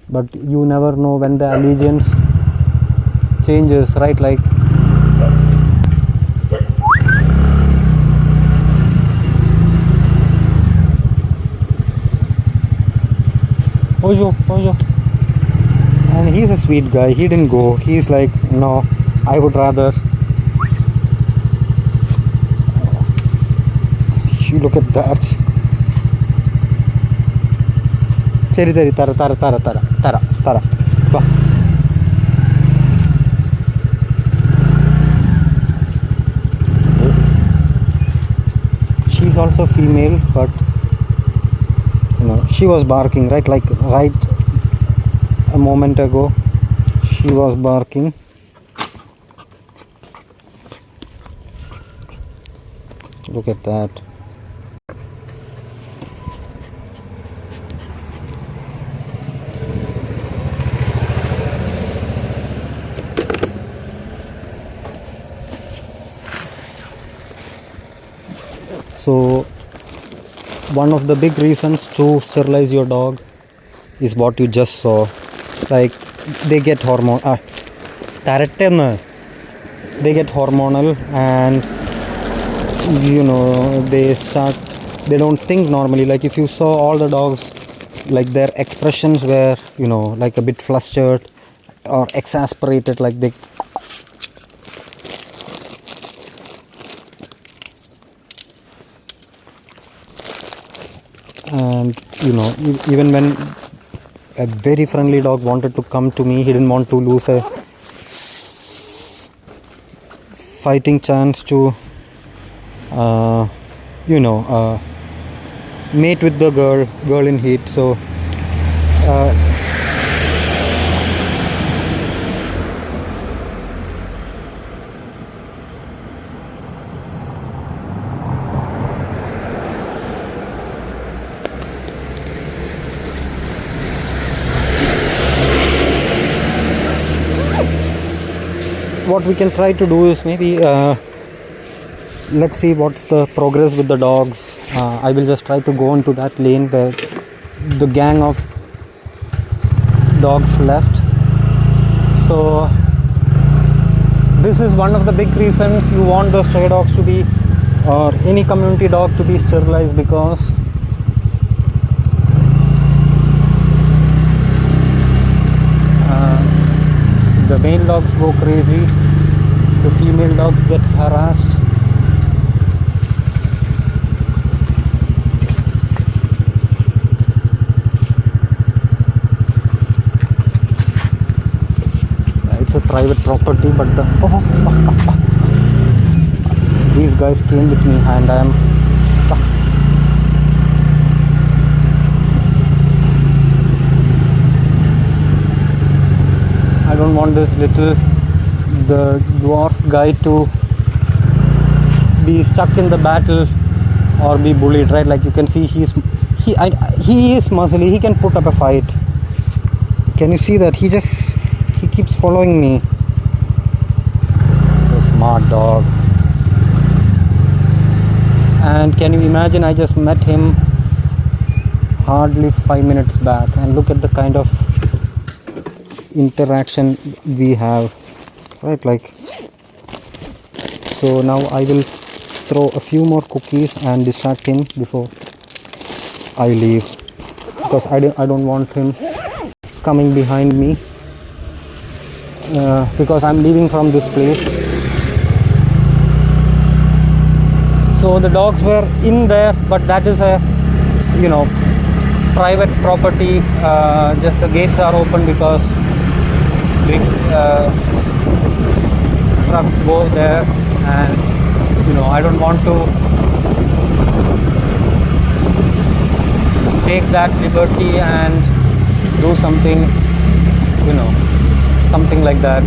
But you never know when the allegiance changes, right? Like Ojo. And he's a sweet guy. He didn't go. He's like, no, I would rather. You look at that. Tara. Bah. She's also female, but you know, she was barking, right? Like right a moment ago, she was barking. Look at that. So one of the big reasons to sterilize your dog is what you just saw. Like they get hormonal, they get hormonal, and you know, they don't think normally. Like if you saw all the dogs, like their expressions were, you know, like a bit flustered or exasperated, like they and you know, even when a very friendly dog wanted to come to me, he didn't want to lose a fighting chance to you know, mate with the girl in heat. So what we can try to do is maybe let's see what's the progress with the dogs. I will just try to go into that lane where the gang of dogs left. So this is one of the big reasons you want the stray dogs to be, or any community dog to be sterilized, because the male dogs go crazy, the female dogs gets harassed. It's a private property, but these guys came with me and I am I don't want this the dwarf guy to be stuck in the battle or be bullied, right? Like you can see he is muscly, he can put up a fight. Can you see that? He keeps following me. A smart dog. And can you imagine, I just met him hardly 5 minutes back, and look at the kind of interaction we have, right? Like, so now I will throw a few more cookies and distract him before I leave, because I don't want him coming behind me, because I'm leaving from this place. So the dogs were in there, but that is a, you know, private property. Just the gates are open because big trucks go there, and you know, I don't want to take that liberty and do something, you know, something like that.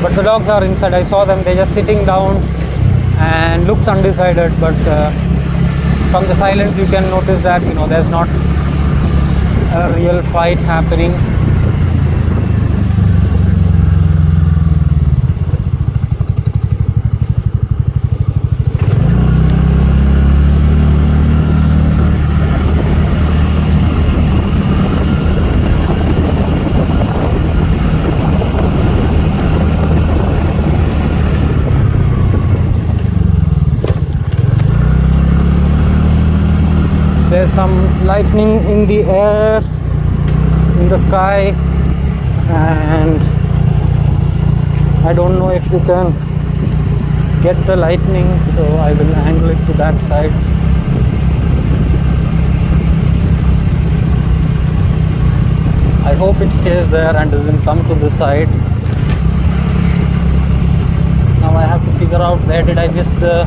But the dogs are inside. I saw them, they're just sitting down and looks undecided, but from the silence you can notice that, you know, there's not a real fight happening. There's some lightning in the air, in the sky, and I don't know if you can get the lightning, so I will angle it to that side. I hope it stays there and doesn't come to this side. Now I have to figure out where did I miss the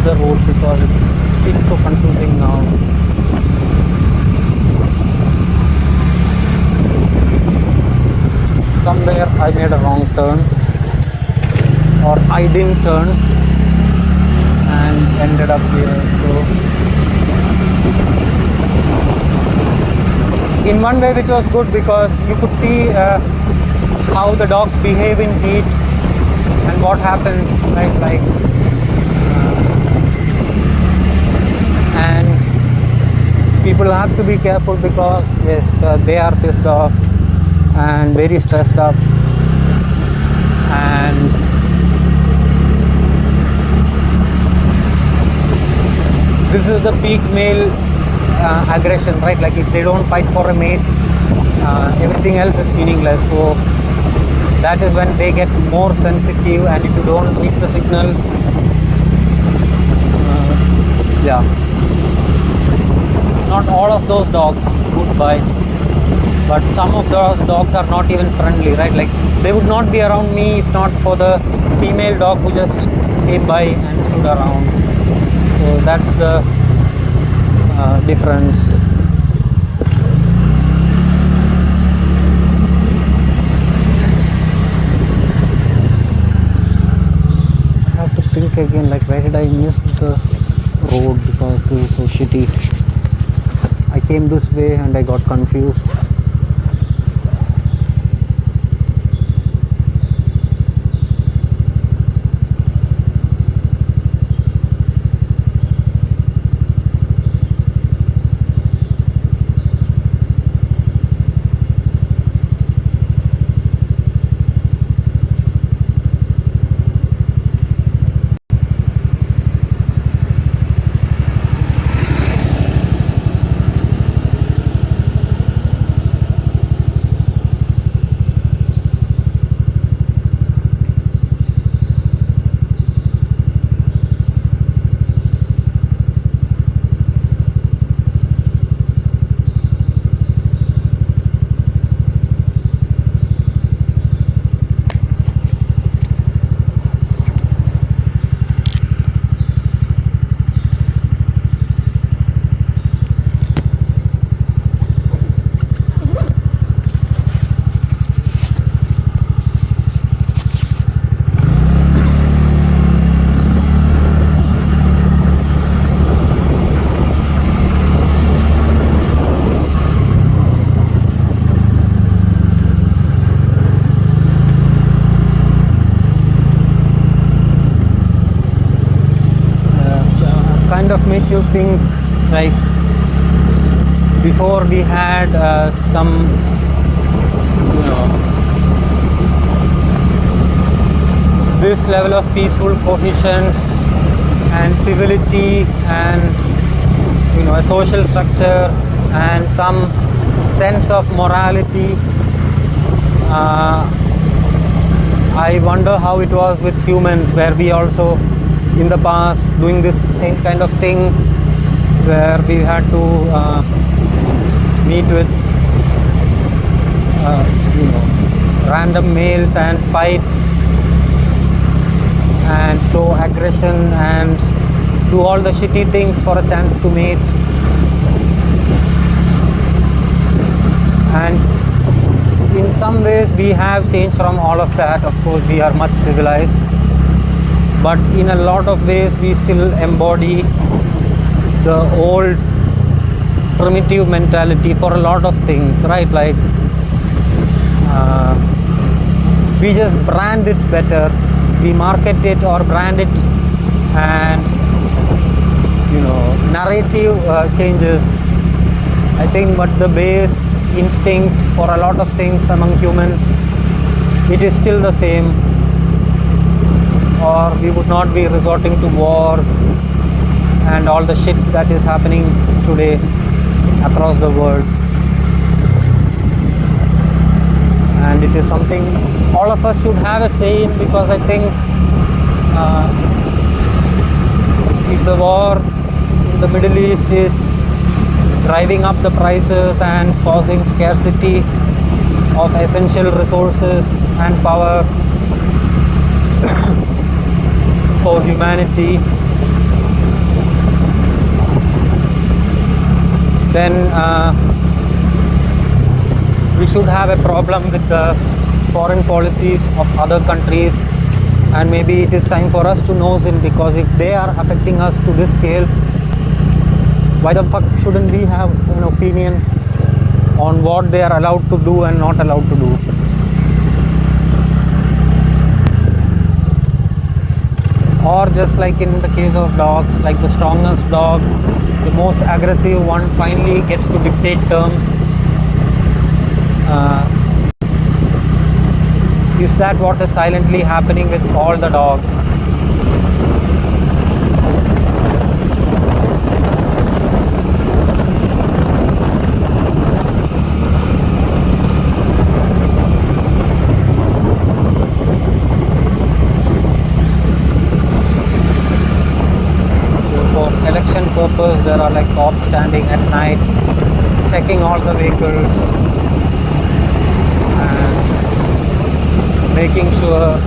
road, because it feels so confusing now. Somewhere I made a wrong turn, or I didn't turn and ended up here. So in one way which was good, because you could see how the dogs behave in heat and what happens, right? Like and people have to be careful, because yes, they are pissed off and very stressed up, and this is the peak male aggression, right? Like if they don't fight for a mate, everything else is meaningless. So that is when they get more sensitive, and if you don't read the signals, yeah. Not all of those dogs would bite, but some of those dogs are not even friendly, right? Like they would not be around me if not for the female dog who just came by and stood around. So that's the difference. I have to think again, like where did I miss the road, because this is so shitty. I came this way and I got confused. Kind of make you think, like before we had some, you know, this level of peaceful cohesion and civility and a social structure and some sense of morality. I wonder how it was with humans, where we also in the past doing this same kind of thing, where we had to meet with random males and fight and show aggression and do all the shitty things for a chance to mate. And in some ways we have changed from all of that. Of course, we are much civilized, but in a lot of ways we still embody the old primitive mentality for a lot of things, right? Like we just brand it better, we market it or brand it, and narrative changes, I think, but the base instinct for a lot of things among humans, it is still the same, or we would not be resorting to wars and all the shit that is happening today across the world. And it is something all of us should have a say in, because I think if the war in the Middle East is driving up the prices and causing scarcity of essential resources and power for humanity, then we should have a problem with the foreign policies of other countries, and maybe it is time for us to nose in, because if they are affecting us to this scale, why the fuck shouldn't we have an opinion on what they are allowed to do and not allowed to do? Or just like in the case of dogs, like the strongest dog, the most aggressive one finally gets to dictate terms. Is that what is silently happening with all the dogs? Election purpose, there are like cops standing at night checking all the vehicles and making sure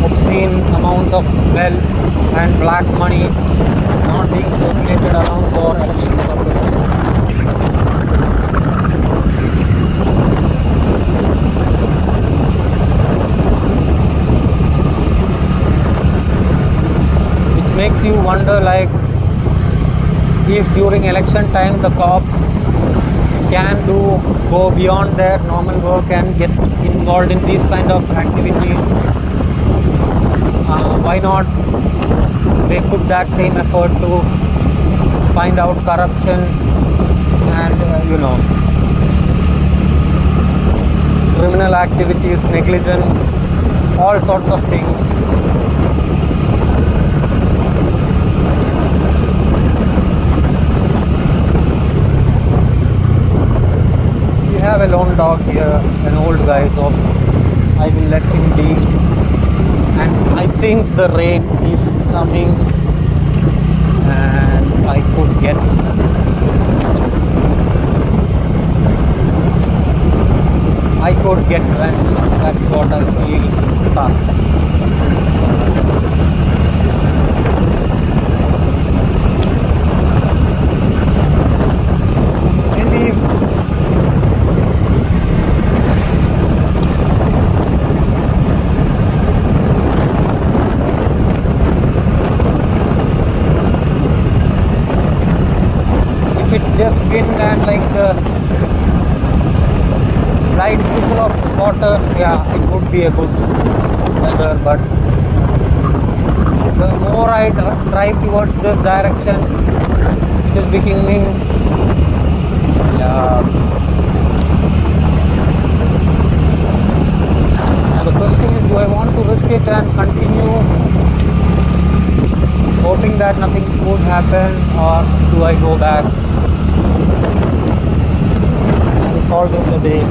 obscene amounts of wealth and black money is not being circulated around for election purposes. Makes you wonder, like, if during election time the cops can go beyond their normal work and get involved in these kind of activities, why not they put that same effort to find out corruption and criminal activities, negligence, all sorts of things. I have a lone dog here, an old guy, so I will let him be. And I think the rain is coming and I could get drenched. That's what I feel. Just wind and like the right whistle of water, yeah, it would be a good weather. But the more I drive towards this direction, it is becoming, yeah. The question is, do I want to risk it and continue hoping that nothing would happen, or do I go back and call this a day?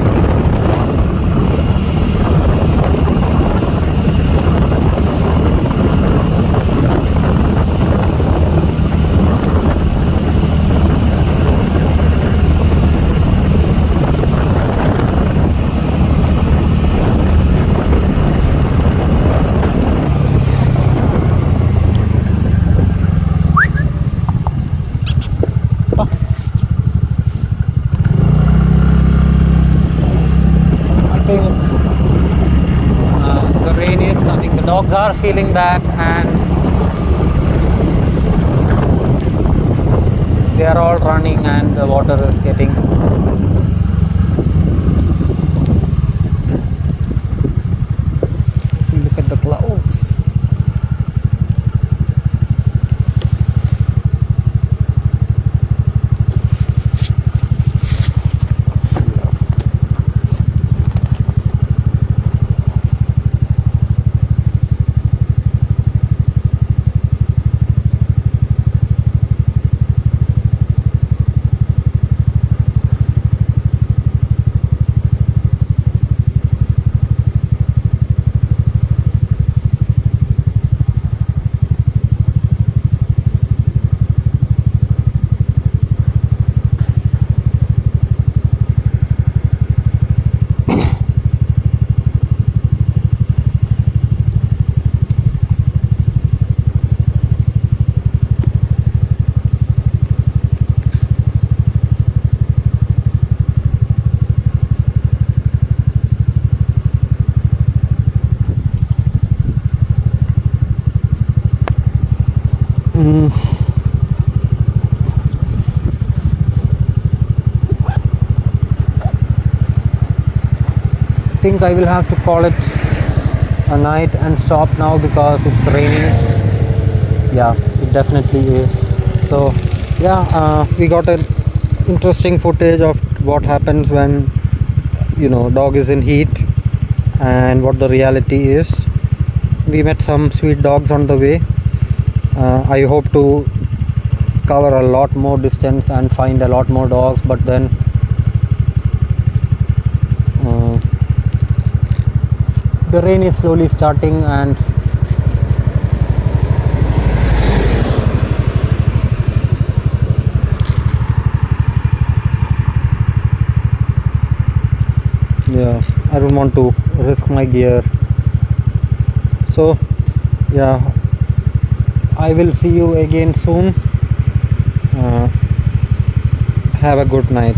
The rain is coming, the dogs are feeling that, and they are all running, and the water is getting look at the clouds. I think I will have to call it a night and stop now because it's raining. Yeah, it definitely is. So yeah, we got an interesting footage of what happens when, you know, dog is in heat and what the reality is. We met some sweet dogs on the way. I hope to cover a lot more distance and find a lot more dogs, but then the rain is slowly starting, and yeah, I don't want to risk my gear. So yeah, I will see you again soon. Have a good night.